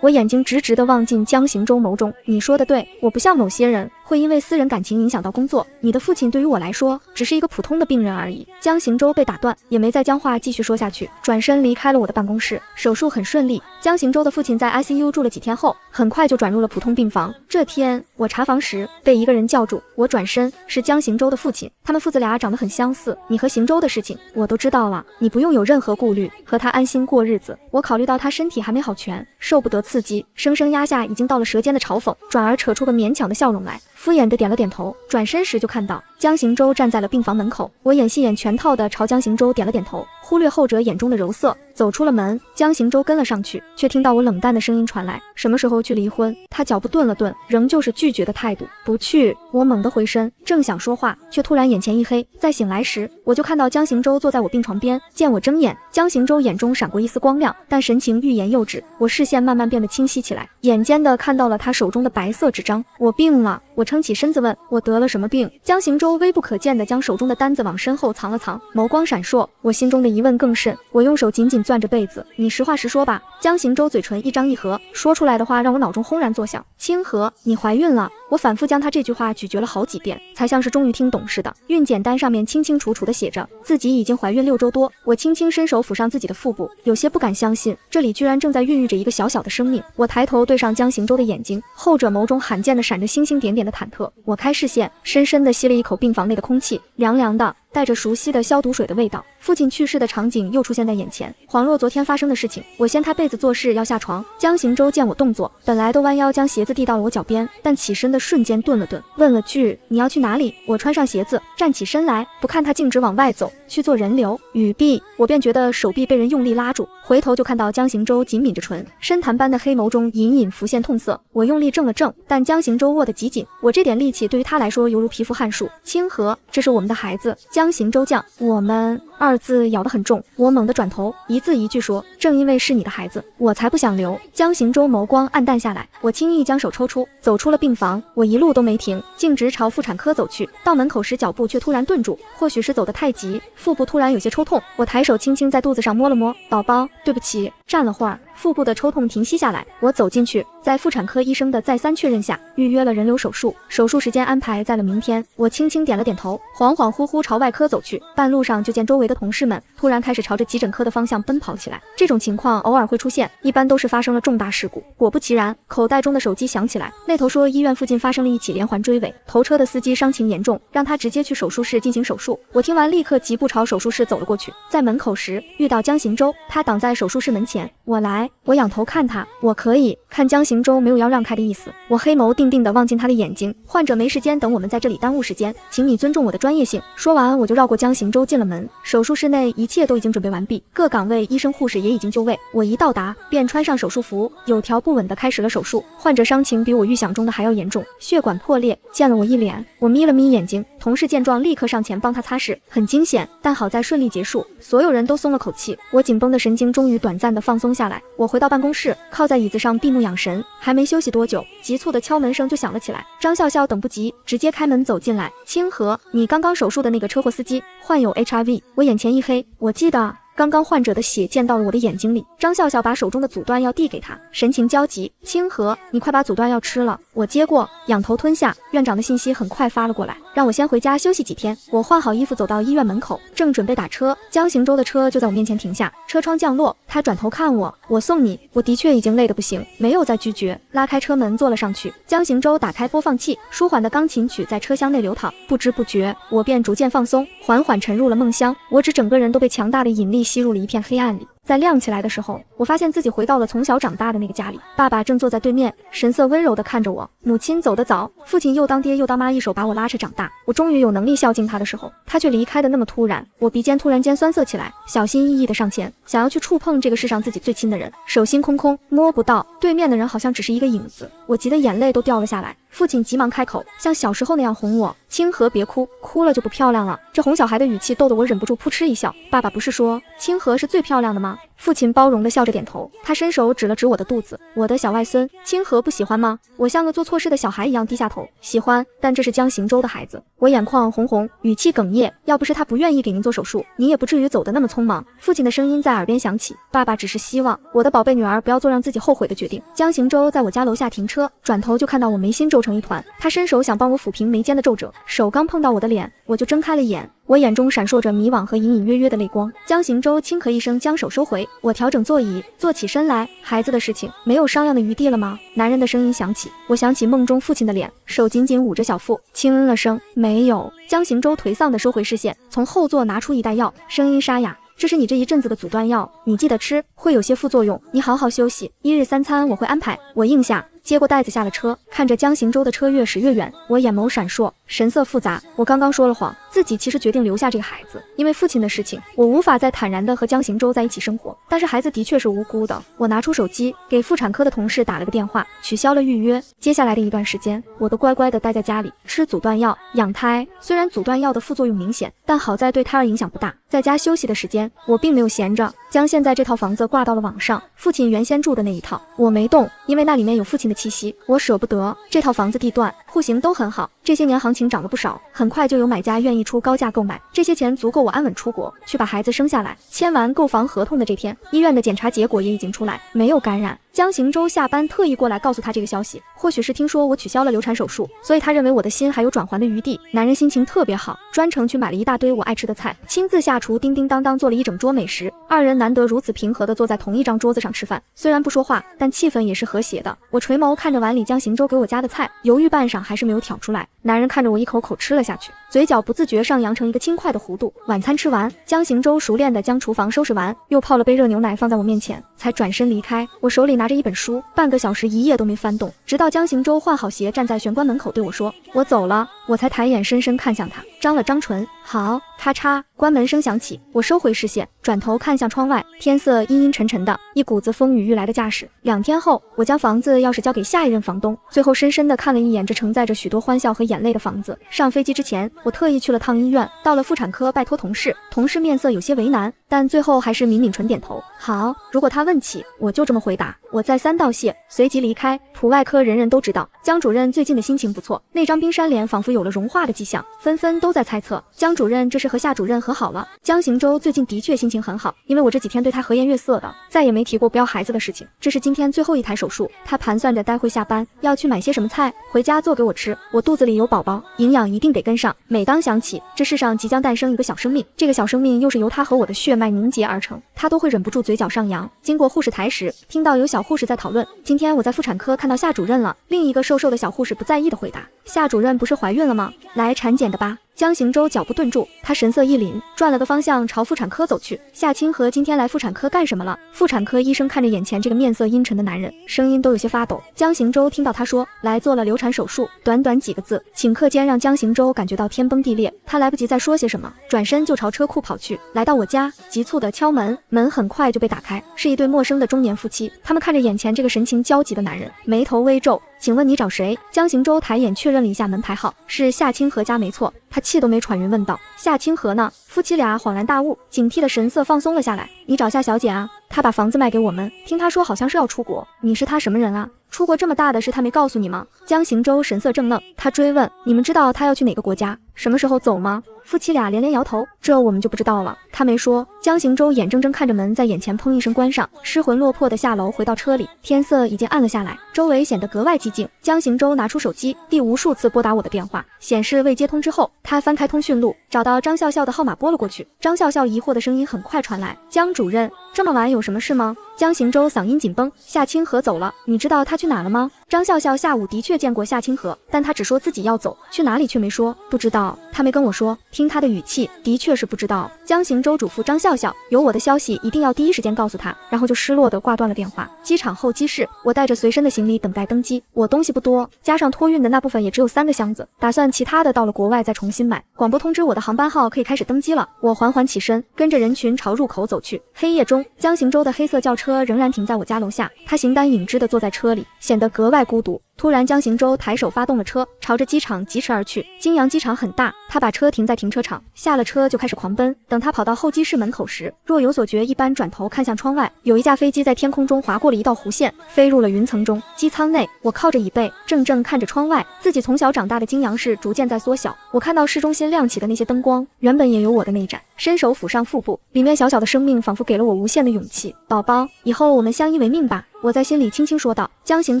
我眼睛直直地望进江行舟眸中。你说的对，我不像某些人会因为私人感情影响到工作，你的父亲对于我来说只是一个普通的病人而已。江行舟被打断，也没再将话继续说下去，转身离开了我的办公室。手术很顺利，江行舟的父亲在 ICU 住了几天后，很快就转入了普通病房。这天我查房时被一个人叫住，我转身，是江行舟的父亲，他们父子俩长得很相似。你和行舟的事情我都知道了，你不用有任何顾虑，和他安心过日子。我考虑到他身体还没好全，受不得刺激，生生压下已经到了舌尖的嘲讽，转而扯出个勉强的笑容来，敷衍的点了点头。转身时就看到江行舟站在了病房门口，我演戏演全套的朝江行舟点了点头，忽略后者眼中的柔色，走出了门。江行舟跟了上去，却听到我冷淡的声音传来：什么时候去离婚？他脚步顿了顿，仍旧是拒绝的态度。不去。我猛地回身，正想说话，却突然眼前一黑。再醒来时，我就看到江行舟坐在我病床边，见我睁眼，江行舟眼中闪过一丝光亮，但神情欲言又止。我视线慢慢变得清晰起来，眼尖的看到了他手中的白色纸张。我病了。我撑起身子问：我得了什么病？江行舟微不可见的将手中的单子往身后藏了藏，眸光闪烁。我心中的疑问更甚，我用手紧紧攥着被子。你实话实说吧。江行舟嘴唇一张一合，说出来的话让我脑中轰然作响。清河，你怀孕了。我反复将他这句话咀嚼了好几遍，才像是终于听懂似的。孕检单上面清清楚楚的写着自己已经怀孕6周多。我轻轻伸手抚上自己的腹部，有些不敢相信，这里居然正在孕育着一个小小的生命。我抬头对上江行舟的眼睛，后者眸中罕见的闪着星星点点的忐忑。我开视线，深深的吸了一口病房内的空气，凉凉的，带着熟悉的消毒水的味道。父亲去世的场景又出现在眼前，恍若昨天发生的事情。我掀开被子做事要下床，江行舟见我动作，本来都弯腰将鞋子递到了我脚边，但起身的瞬间顿了顿，问了句：你要去哪里？我穿上鞋子站起身来，不看他径直往外走，去做人流。语毕，我便觉得手臂被人用力拉住，回头就看到江行舟紧抿着唇，深潭般的黑眸中隐隐浮现痛色。我用力怔了怔，但江行舟握得极紧，我这点力气对于他来说犹如皮肤汗数。清河，这是我们的孩子。江行舟将我们二字咬得很重，我猛地转头，一字一句说，正因为是你的孩子，我才不想留。江行舟眸光暗淡下来，我轻易将手抽出，走出了病房。我一路都没停，径直朝妇产科走去。到门口时脚步却突然顿住，或许是走得太急，腹部突然有些抽痛。我抬手轻轻在肚子上摸了摸，宝宝，对不起。站了会儿，腹部的抽痛停息下来，我走进去，在妇产科医生的再三确认下，预约了人流手术，手术时间安排在了明天。我轻轻点了点头，恍恍惚惚朝外科走去。半路上就见周围的同事们突然开始朝着急诊科的方向奔跑起来。这种情况偶尔会出现，一般都是发生了重大事故。果不其然，口袋中的手机响起来，那头说医院附近发生了一起连环追尾，头车的司机伤情严重，让他直接去手术室进行手术。我听完立刻疾步朝手术室走了过去，在门口时遇到江行舟，他挡在手术室门前。我来，我仰头看他，我可以看江行舟没有要让开的意思。我黑眸定定地望进他的眼睛，患者没时间等我们在这里耽误时间，请你尊重我的专业性。说完我就绕过江行舟进了门。手术室内一切都已经准备完毕，各岗位医生护士也已经就位。我一到达便穿上手术服，有条不紊地开始了手术。患者伤情比我预想中的还要严重，血管破裂，溅了我一脸。我眯了眯眼睛，同事见状立刻上前帮他擦拭，很惊险，但好在顺利结束，所有人都松了口气。我紧绷的神经终于短暂地放松下来。我回到办公室，靠在椅子上闭目养神，还没休息多久，急促的敲门声就响了起来。张笑笑等不及，直接开门走进来。清河，你刚刚手术的那个车祸司机患有 HIV。我眼前一黑，我记得刚刚患者的血溅到了我的眼睛里。张笑笑把手中的阻断药递给他，神情焦急。清河，你快把阻断药吃了。我接过，仰头吞下。院长的信息很快发了过来，让我先回家休息几天。我换好衣服走到医院门口，正准备打车，江行舟的车就在我面前停下，车窗降落，他转头看我，我送你。我的确已经累得不行，没有再拒绝，拉开车门坐了上去。江行舟打开播放器，舒缓的钢琴曲在车厢内流淌，不知不觉我便逐渐放松，缓缓沉入了梦乡。我只整个人都被强大的引力吸入了一片黑暗里。在亮起来的时候，我发现自己回到了从小长大的那个家里，爸爸正坐在对面，神色温柔地看着我。母亲走得早，父亲又当爹又当妈，一手把我拉扯长大。我终于有能力孝敬他的时候，他却离开的那么突然。我鼻尖突然间酸涩起来，小心翼翼地上前，想要去触碰这个世上自己最亲的人，手心空空，摸不到，对面的人好像只是一个影子。我急得眼泪都掉了下来。父亲急忙开口，像小时候那样哄我，清河别哭，哭了就不漂亮了。这哄小孩的语气逗得我忍不住扑哧一笑。爸爸不是说清河是最漂亮的吗？父亲包容地笑着点头，他伸手指了指我的肚子，我的小外孙，清河不喜欢吗？我像个做错事的小孩一样低下头，喜欢，但这是江行舟的孩子。我眼眶红红，语气哽咽，要不是他不愿意给您做手术，你也不至于走得那么匆忙。父亲的声音在耳边响起，爸爸只是希望我的宝贝女儿不要做让自己后悔的决定。江行舟在我家楼下停车，转头就看到我眉心皱成一团，他伸手想帮我抚平眉间的皱褶，手刚碰到我的脸，我就睁开了眼。我眼中闪烁着迷惘和隐隐约约的泪光。江行舟轻咳一声，将手收回。我调整座椅，坐起身来。孩子的事情没有商量的余地了吗？男人的声音响起。我想起梦中父亲的脸，手紧紧捂着小腹，轻嗯了声，没有。江行舟颓丧地收回视线，从后座拿出一袋药，声音沙哑。这是你这一阵子的阻断药，你记得吃，会有些副作用，你好好休息。1日3餐我会安排。我应下，接过袋子下了车，看着江行舟的车越驶越远，我眼眸闪烁，神色复杂。我刚刚说了谎，自己其实决定留下这个孩子，因为父亲的事情，我无法再坦然地和江行舟在一起生活。但是孩子的确是无辜的。我拿出手机，给妇产科的同事打了个电话，取消了预约。接下来的一段时间，我都乖乖地待在家里，吃阻断药，养胎。虽然阻断药的副作用明显，但好在对胎儿影响不大。在家休息的时间，我并没有闲着，将现在这套房子挂到了网上。父亲原先住的那一套，我没动，因为那里面有父亲的气息，我舍不得。这套房子地段、户型都很好，这些年行情涨了不少，很快就有买家愿意出高价购买。这些钱足够我安稳出国，去把孩子生下来。签完购房合同的这天，医院的检查结果也已经出来，没有感染。江行舟下班特意过来告诉他这个消息，或许是听说我取消了流产手术，所以他认为我的心还有转圜的余地。男人心情特别好，专程去买了一大堆我爱吃的菜，亲自下厨，叮叮当当做了一整桌美食。二人难得如此平和地坐在同一张桌子上吃饭，虽然不说话，但气氛也是和谐的。我垂眸看着碗里江行舟给我夹的菜，犹豫半晌还是没有挑出来。男人看着我一口口吃了下去。嘴角不自觉上扬成一个轻快的弧度。晚餐吃完，江行舟熟练地将厨房收拾完，又泡了杯热牛奶放在我面前，才转身离开。我手里拿着一本书，半个小时一页都没翻动，直到江行舟换好鞋站在玄关门口对我说我走了，我才抬眼深深看向他，张了张唇，好。咔嚓，关门声响起，我收回视线，转头看向窗外，天色阴阴沉沉的，一股子风雨欲来的架势。2天后，我将房子钥匙交给下一任房东，最后深深地看了一眼这承载着许多欢笑和眼泪的房子。上飞机之前，我特意去了趟医院，到了妇产科拜托同事，同事面色有些为难，但最后还是抿抿唇点头。好，如果他问起，我就这么回答。我再三道谢，随即离开。普外科人人都知道，江主任最近的心情不错，那张冰山脸仿佛有了融化的迹象，纷纷都在猜测江主任这是和夏主任和好了。江行舟最近的确心情很好，因为我这几天对他和颜悦色的，再也没提过不要孩子的事情。这是今天最后一台手术，他盘算着待会下班要去买些什么菜回家做给我吃。我肚子里有宝宝，营养一定得跟上。每当想起这世上即将诞生一个小生命，这个小生命又是由他和我的血脉凝结而成，他都会忍不住嘴角上扬。经过护士台时，听到有小护士在讨论，今天我在妇产科看到夏主任了。另一个瘦瘦的小护士不在意的回答，夏主任不是怀孕了吗？来产检的吧。江行舟脚步顿住，他神色一凛，转了个方向朝妇产科走去。夏清河今天来妇产科干什么了？妇产科医生看着眼前这个面色阴沉的男人，声音都有些发抖。江行舟听到他说来做了流产手术，短短几个字，顷刻间让江行舟感觉到天崩地裂。他来不及再说些什么，转身就朝车库跑去。来到我家，急促的敲门，门很快就被打开，是一对陌生的中年夫妻。他们看着眼前这个神情焦急的男人，眉头微皱。请问你找谁？江行舟抬眼确认了一下门牌号，是夏清河家没错。他气都没喘匀问道：夏清河呢？夫妻俩恍然大悟，警惕的神色放松了下来。你找夏小姐啊，她把房子卖给我们，听她说好像是要出国。你是她什么人啊？出国这么大的事她没告诉你吗？江行舟神色正愣，他追问：你们知道她要去哪个国家？什么时候走吗？夫妻俩连连摇头，这我们就不知道了。他没说。江行舟眼睁睁看着门在眼前砰一声关上，失魂落魄的下楼回到车里。天色已经暗了下来，周围显得格外寂静。江行舟拿出手机，第无数次拨打我的电话，显示未接通之后，他翻开通讯录，找到张笑笑的号码拨了过去。张笑笑疑惑的声音很快传来：江主任，这么晚有什么事吗？江行舟嗓音紧绷：夏清河走了，你知道他去哪了吗？张笑笑下午的确见过夏清河，但他只说自己要走，去哪里却没说。不知道，他没跟我说。听他的语气，的确是不知道。江行舟嘱咐张笑笑，有我的消息一定要第一时间告诉他，然后就失落地挂断了电话。机场候机室，我带着随身的行李等待登机。我东西不多，加上托运的那部分也只有3个箱子，打算其他的到了国外再重新买。广播通知我的航班号可以开始登机了。我缓缓起身，跟着人群朝入口走去。黑夜中，江行舟的黑色轿车仍然停在我家楼下，他形单影只地坐在车里，显得格外孤独。突然，江行舟抬手发动了车，朝着机场疾驰而去。金阳机场很大，他把车停在停车场，下了车就开始狂奔。等他跑到候机室门口时，若有所觉一般转头看向窗外，有一架飞机在天空中划过了一道弧线，飞入了云层中。机舱内，我靠着椅背，怔怔看着窗外，自己从小长大的金阳市逐渐在缩小。我看到市中心亮起的那些灯光，原本也有我的那盏。伸手抚上腹部，里面小小的生命仿佛给了我无限的勇气。宝宝，以后我们相依为命吧。我在心里轻轻说道。江行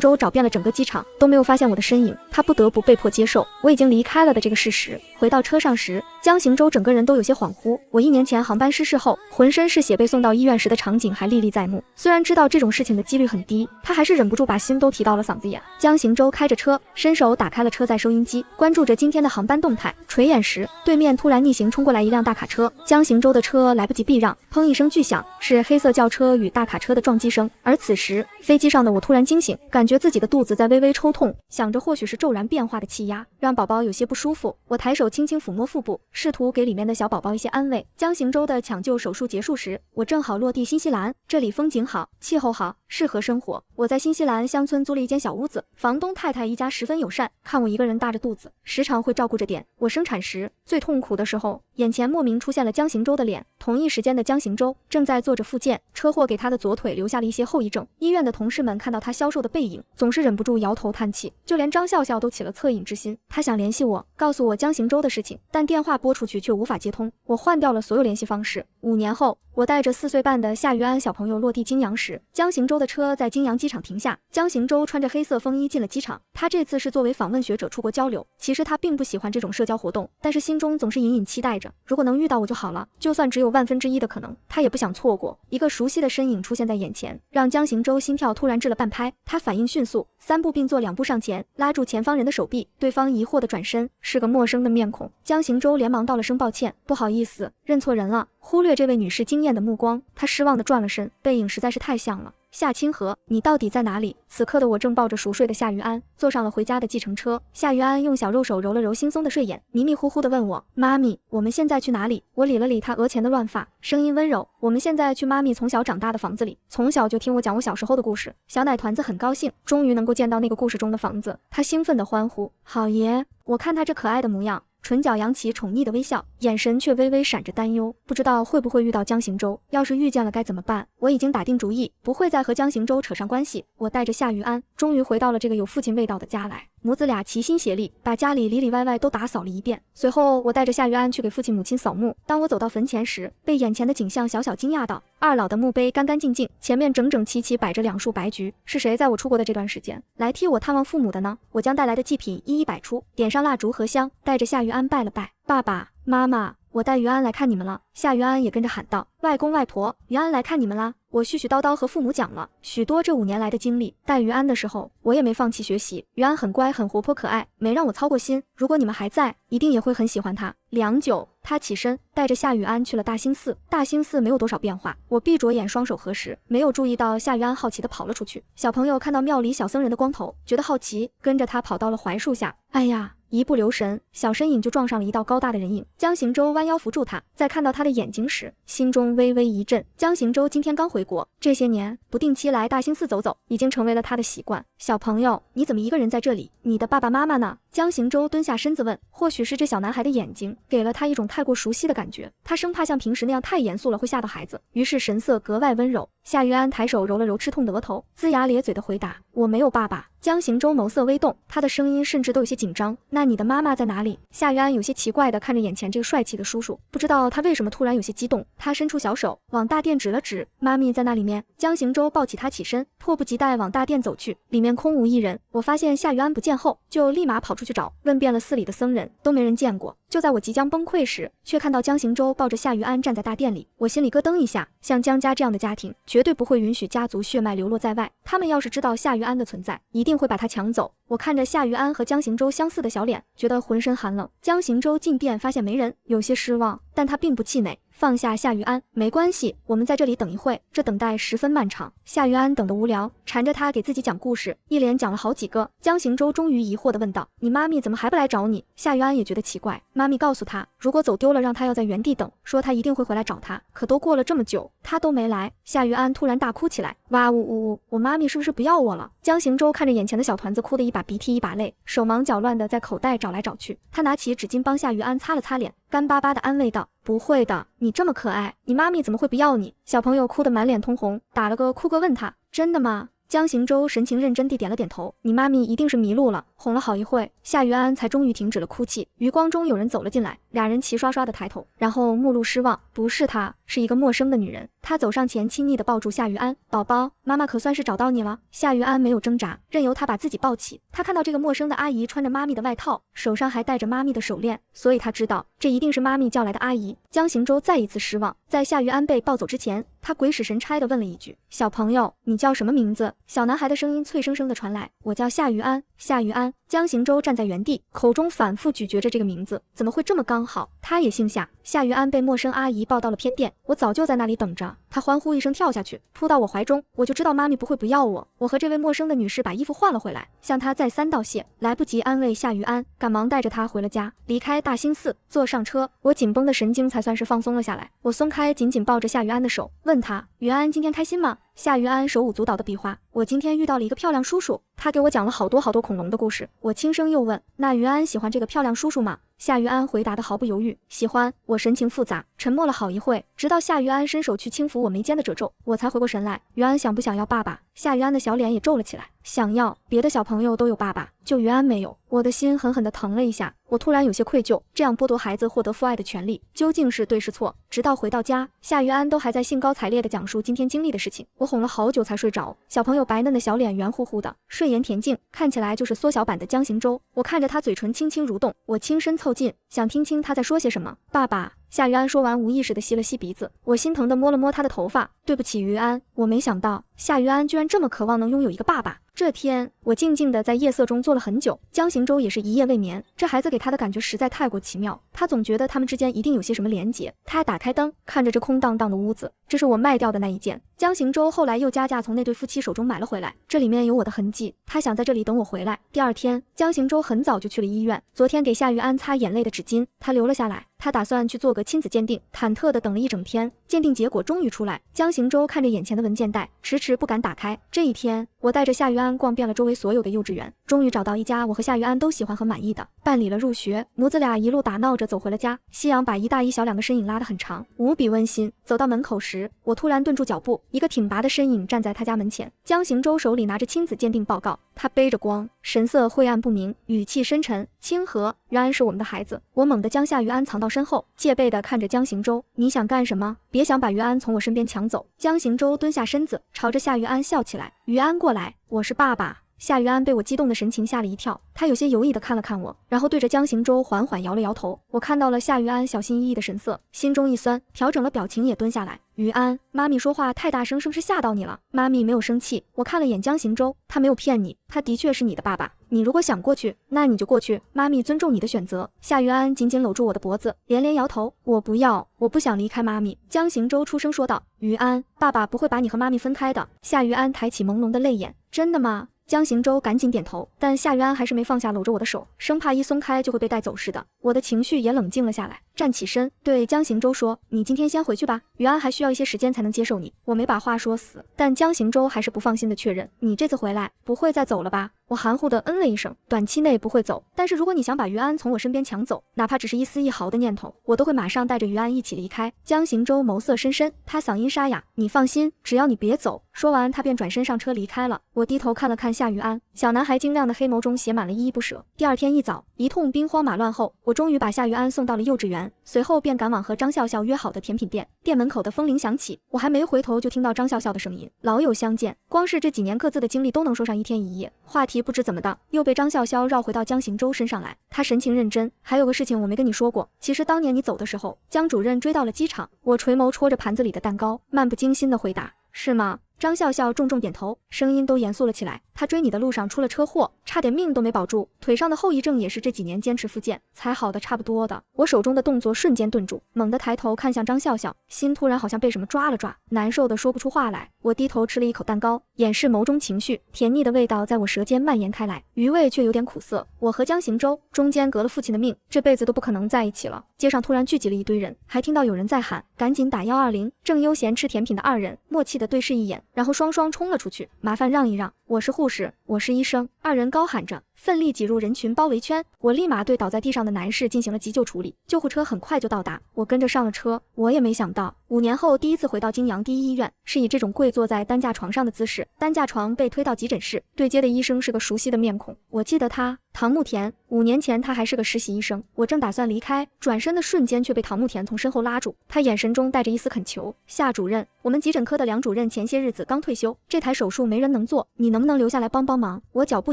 舟找遍了整个机场，都没有发现我的身影，他不得不被迫接受我已经离开了的这个事实。回到车上时，江行舟整个人都有些恍惚。我1年前航班失事后，浑身是血被送到医院时的场景还历历在目。虽然知道这种事情的几率很低，他还是忍不住把心都提到了嗓子眼。江行舟开着车，伸手打开了车载收音机，关注着今天的航班动态。垂眼时，对面突然逆行冲过来一辆大卡车，江行舟的车来不及避让，砰一声巨响，是黑色轿车与大卡车的撞击声。而此时，飞机上的我突然惊醒，感觉自己的肚子在微微抽痛，想着或许是骤然变化的气压，让宝宝有些不舒服。我抬手轻轻抚摸腹部，试图给里面的小宝宝一些安慰。江行舟的抢救手术结束时，我正好落地新西兰，这里风景好，气候好，适合生活。我在新西兰乡村租了一间小屋子，房东太太一家十分友善，看我一个人大着肚子，时常会照顾着点。我生产时最痛苦的时候，眼前莫名出现了江行舟的脸。同一时间的江行舟正在做着复健，车祸给他的左腿留下了一些后遗症。医院的同事们看到他消瘦的背影，总是忍不住摇头叹气，就连张笑笑都起了恻隐之心。他想联系我，告诉我江行舟的事情，但电话拨出去却无法接通。我换掉了所有联系方式。5年后，我带着4岁半的夏于安小朋友落地金阳时，江行舟的车在金阳机机场停下。江行舟穿着黑色风衣进了机场，他这次是作为访问学者出国交流。其实他并不喜欢这种社交活动，但是心中总是隐隐期待着，如果能遇到我就好了，就算只有1/1000的可能，他也不想错过。一个熟悉的身影出现在眼前，让江行舟心跳突然滞了半拍。他反应迅速，3步并作2步上前，拉住前方人的手臂。对方疑惑的转身，是个陌生的面孔。江行舟连忙道了声抱歉，不好意思，认错人了。忽略这位女士惊艳的目光，他失望地转了身，背影实在是太像了。夏清河，你到底在哪里？此刻的我正抱着熟睡的夏于安，坐上了回家的计程车。夏于安用小肉手揉了揉惺忪的睡眼，迷迷糊糊地问我：妈咪，我们现在去哪里？我理了理他额前的乱发，声音温柔：我们现在去妈咪从小长大的房子里。从小就听我讲我小时候的故事。小奶团子很高兴，终于能够见到那个故事中的房子，他兴奋地欢呼：好爷！我看他这可爱的模样，唇角扬起宠溺的微笑，眼神却微微闪着担忧，不知道会不会遇到江行舟，要是遇见了该怎么办？我已经打定主意，不会再和江行舟扯上关系。我带着夏于安，终于回到了这个有父亲味道的家来。母子俩齐心协力，把家里里里外外都打扫了一遍。随后，我带着夏于安去给父亲母亲扫墓。当我走到坟前时，被眼前的景象小小惊讶到。二老的墓碑干干净净，前面整整齐齐摆着2束白菊。是谁在我出国的这段时间来替我探望父母的呢？我将带来的祭品一一摆出，点上蜡烛和香，带着夏于安拜了拜。爸爸妈妈，我带于安来看你们了。夏于安也跟着喊道：外公外婆，于安来看你们啦。我絮絮叨叨和父母讲了许多这5年来的经历。带于安的时候，我也没放弃学习。于安很乖，很活泼可爱，没让我操过心。如果你们还在，一定也会很喜欢他。良久，他起身，带着夏雨安去了大兴寺。大兴寺没有多少变化，我闭着眼，双手合十，没有注意到夏雨安好奇地跑了出去。小朋友看到庙里小僧人的光头，觉得好奇，跟着他跑到了槐树下。哎呀！一不留神，小身影就撞上了一道高大的人影。江行舟弯腰扶住他，在看到他的眼睛时，心中微微一震。江行舟今天刚回国，这些年不定期来大兴寺走走，已经成为了他的习惯。小朋友，你怎么一个人在这里？你的爸爸妈妈呢？江行舟蹲下身子问。或许是这小男孩的眼睛给了他一种太过熟悉的感觉，他生怕像平时那样太严肃了会吓到孩子，于是神色格外温柔。夏于安抬手揉了揉吃痛的额头，龇牙咧嘴地回答：我没有爸爸。江行舟眸色微动，他的声音甚至都有些紧张。那你的妈妈在哪里？夏于安有些奇怪地看着眼前这个帅气的叔叔，不知道他为什么突然有些激动。他伸出小手往大殿指了指，妈咪在那里面。江行舟抱起他起身，迫不及待往大殿走去，里面空无一人。我发现夏于安不见后，就立马跑出去找，问遍了寺里的僧人，都没人见过。就在我即将崩溃时，却看到江行舟抱着夏于安站在大殿里，我心里咯噔一下。像江家这样的家庭，绝对不会允许家族血脉流落在外。他们要是知道夏于安的存在，一定会把他抢走。我看着夏于安和江行舟相似的小脸，觉得浑身寒冷。江行舟进殿发现没人，有些失望，但他并不气馁，放下夏于安，没关系，我们在这里等一会。这等待十分漫长，夏于安等得无聊，缠着他给自己讲故事，一连讲了好几个。江行舟终于疑惑地问道：你妈咪怎么还不来找你？夏于安也觉得奇怪，妈咪告诉他，如果走丢了，让他要在原地等，说他一定会回来找他。可都过了这么久，他都没来。夏于安突然大哭起来，哇呜呜呜，我妈咪是不是不要我了？江行舟看着眼前的小团子，哭得一把鼻涕一把泪，手忙脚乱地在口袋找来找去。他拿起纸巾帮夏于安擦了擦脸，干巴巴地安慰道：不会的，你这么可爱，你妈咪怎么会不要你？小朋友哭得满脸通红，打了个哭嗝问他：真的吗？江行舟神情认真地点了点头，你妈咪一定是迷路了。哄了好一会，夏于安才终于停止了哭泣。余光中有人走了进来，俩人齐刷刷地抬头，然后目露失望，不是她，是一个陌生的女人。她走上前，亲昵地抱住夏于安，宝宝，妈妈可算是找到你了。夏于安没有挣扎，任由她把自己抱起。她看到这个陌生的阿姨穿着妈咪的外套，手上还戴着妈咪的手链，所以她知道这一定是妈咪叫来的阿姨。江行舟再一次失望，在夏于安被抱走之前，他鬼使神差地问了一句：小朋友，你叫什么名字？小男孩的声音脆生生地传来：我叫夏于安。夏于安。江行舟站在原地，口中反复咀嚼着这个名字，怎么会这么刚好？他也姓夏。夏于安被陌生阿姨抱到了偏殿，我早就在那里等着。他欢呼一声跳下去，扑到我怀中，我就知道妈咪不会不要我。我和这位陌生的女士把衣服换了回来，向她再三道谢，来不及安慰夏于安，赶忙带着她回了家。离开大兴寺，坐上车，我紧绷的神经才算是放松了下来。我松开紧紧抱着夏于安的手，问她：于安今天开心吗？夏于安手舞足蹈的比划：我今天遇到了一个漂亮叔叔，他给我讲了好多恐龙的故事。我轻声又问：那于安喜欢这个漂亮叔叔吗？夏于安回答的毫不犹豫，喜欢。我神情复杂，沉默了好一会，直到夏于安伸手去轻抚我眉间的褶皱，我才回过神来。于安想不想要爸爸？夏于安的小脸也皱了起来。想要，别的小朋友都有爸爸，就于安没有。我的心狠狠地疼了一下，我突然有些愧疚，这样剥夺孩子获得父爱的权利，究竟是对是错？直到回到家，夏于安都还在兴高采烈地讲述今天经历的事情，我哄了好久才睡着。小朋友白嫩的小脸圆乎乎的，睡颜恬静，看起来就是缩小版的江行舟。我看着他嘴唇轻轻蠕动，我轻身凑近，想听清他在说些什么。爸爸。夏于安说完，无意识地吸了吸鼻子。我心疼地摸了摸他的头发。对不起，于安，我没想到夏于安居然这么渴望能拥有一个爸爸。这天，我静静地在夜色中坐了很久。江行舟也是一夜未眠。这孩子给他的感觉实在太过奇妙，他总觉得他们之间一定有些什么连结。他打开灯，看着这空荡荡的屋子，这是我卖掉的那一件。江行舟后来又加价从那对夫妻手中买了回来，这里面有我的痕迹。他想在这里等我回来。第二天，江行舟很早就去了医院。昨天给夏于安擦眼泪的纸巾，他留了下来。他打算去做个亲子鉴定，忐忑地等了一整天，鉴定结果终于出来。江行舟看着眼前的文件袋，迟迟不敢打开。这一天，我带着夏于安逛遍了周围所有的幼稚园，终于找到一家我和夏于安都喜欢和满意的，办理了入学。母子俩一路打闹着走回了家。夕阳把一大一小两个身影拉得很长，无比温馨。走到门口时，我突然顿住脚步，一个挺拔的身影站在他家门前。江行舟手里拿着亲子鉴定报告，他背着光，神色晦暗不明，语气深沉清和。于安是我们的孩子。我猛地将夏于安藏到身后，戒备地看着江行舟，你想干什么？别想把于安从我身边抢走。江行舟蹲下身子，朝着夏于安笑起来。于安过来，我是爸爸。夏于安被我激动的神情吓了一跳，他有些犹豫地看了看我，然后对着江行舟缓缓摇了摇头。我看到了夏于安小心翼翼的神色，心中一酸，调整了表情也蹲下来。于安，妈咪说话太大声，是不是吓到你了？妈咪没有生气。我看了眼江行舟，他没有骗你，他的确是你的爸爸。你如果想过去，那你就过去，妈咪尊重你的选择。夏于安紧紧搂住我的脖子，连连摇头，我不要，我不想离开妈咪。江行舟出声说道，于安，爸爸不会把你和妈咪分开的。夏于安抬起朦胧的泪眼，真的吗？江行舟赶紧点头，但夏于安还是没放下搂着我的手，生怕一松开就会被带走似的。我的情绪也冷静了下来，站起身对江行舟说，你今天先回去吧，于安还需要一些时间才能接受你。我没把话说死，但江行舟还是不放心的确认，你这次回来不会再走了吧？我含糊的嗯了一声，短期内不会走，但是如果你想把于安从我身边抢走，哪怕只是一丝一毫的念头，我都会马上带着于安一起离开。江行舟眸色深深，他嗓音沙哑，你放心，只要你别走。说完他便转身上车离开了。我低头看了看夏于安，小男孩晶亮的黑眸中写满了依依不舍。第二天一早，一通兵荒马乱后，我终于把夏于安送到了幼稚园，随后便赶往和张笑笑约好的甜品店。店门口的风铃响起，我还没回头就听到张笑笑的声音，老友相见，光是这几年各自的经历都能说上一天一夜。话题不知怎么的又被张笑笑绕回到江行舟身上来，他神情认真，还有个事情我没跟你说过，其实当年你走的时候，江主任追到了机场。我垂眸戳着盘子里的蛋糕，漫不经心地回答，是吗？张笑笑重重点头，声音都严肃了起来。他追你的路上出了车祸，差点命都没保住，腿上的后遗症也是这几年坚持复健才好的差不多的。我手中的动作瞬间顿住，猛地抬头看向张笑笑，心突然好像被什么抓了抓，难受的说不出话来。我低头吃了一口蛋糕，掩饰眸中情绪，甜腻的味道在我舌尖蔓延开来，余味却有点苦涩。我和江行舟中间隔了父亲的命，这辈子都不可能在一起了。街上突然聚集了一堆人，还听到有人在喊，赶紧打120。正悠闲吃甜品的二人默契的对视一眼，然后双双冲了出去，麻烦让一让，我是护士，我是医生。二人高喊着，奋力挤入人群包围圈。我立马对倒在地上的男士进行了急救处理，救护车很快就到达，我跟着上了车。我也没想到5年后第一次回到泾阳第一医院，是以这种跪坐在担架床上的姿势，担架床被推到急诊室，对接的医生是个熟悉的面孔，我记得他，唐慕田。5年前他还是个实习医生。我正打算离开，转身的瞬间却被唐慕田从身后拉住，他眼神中带着一丝恳求，夏主任，我们急诊科的梁主任前些日子刚退休，这台手术没人能做，你能不能留下来帮帮忙？我脚步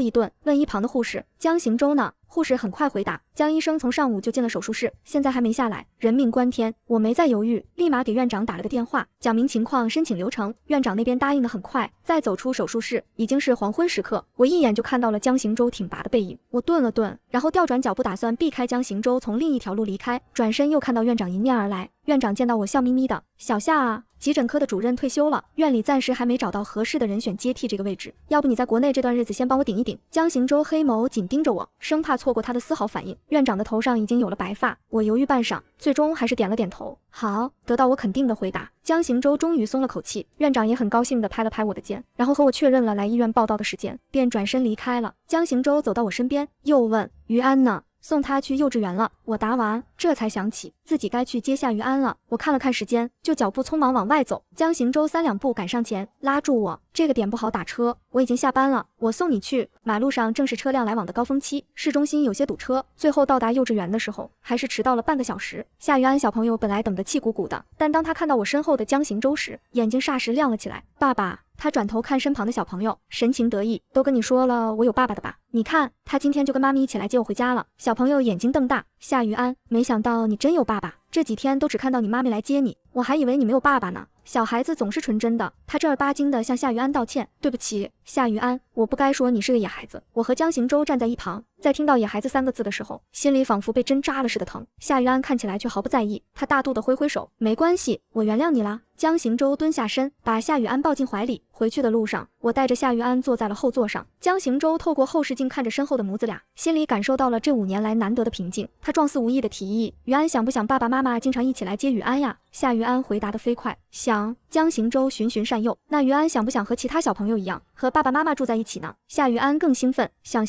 一顿，问一旁的护士，江行舟呢？护士很快回答，江医生从上午就进了手术室，现在还没下来，人命关天。我没再犹豫，立马给院长打了个电话，讲明情况，申请流程。院长那边答应的很快。再走出手术室，已经是黄昏时刻，我一眼就看到了江行舟挺拔的背影。我顿了顿，然后调转脚步，打算避开江行舟，从另一条路离开。转身又看到院长迎面而来，院长见到我笑眯眯的，小夏啊，急诊科的主任退休了，院里暂时还没找到合适的人选接替这个位置，要不你在国内这段日子先帮我顶一顶。江行舟黑眸紧盯着我，生怕错过他的丝毫反应。院长的头上已经有了白发，我犹豫半晌，最终还是点了点头，好。得到我肯定的回答，江行舟终于松了口气，院长也很高兴地拍了拍我的肩，然后和我确认了来医院报到的时间，便转身离开了。江行舟走到我身边，又问于安呢？送他去幼稚园了。我答完，这才想起自己该去接夏于安了。我看了看时间，就脚步匆忙往外走。江行舟3两步赶上前，拉住我，这个点不好打车，我已经下班了，我送你去。马路上正是车辆来往的高峰期，市中心有些堵车，最后到达幼稚园的时候，还是迟到了半个小时。夏于安小朋友本来等得气鼓鼓的，但当他看到我身后的江行舟时，眼睛霎时亮了起来。爸爸。他转头看身旁的小朋友，神情得意，都跟你说了我有爸爸的吧？你看他今天就跟妈咪一起来接我回家了。小朋友眼睛瞪大，夏于安，没想到你真有爸爸，这几天都只看到你妈咪来接你，我还以为你没有爸爸呢。小孩子总是纯真的，他正儿八经的向夏于安道歉，对不起，夏于安，我不该说你是个野孩子。我和江行舟站在一旁，在听到野孩子3个字的时候，心里仿佛被针扎了似的疼。夏于安看起来却毫不在意，他大度的挥挥手，没关系，我原谅你了。江行舟蹲下身，把夏雨安抱进怀里。回去的路上，我带着夏雨安坐在了后座上。江行舟透过后视镜看着身后的母子俩，心里感受到了这5年来难得的平静。他状似无意的提议：雨安想不想爸爸妈妈经常一起来接雨安呀？夏雨安回答得飞快，想。江行舟循循善诱，那雨安想不想和其他小朋友一样，和爸爸妈妈住在一起呢？夏雨安更兴奋，想。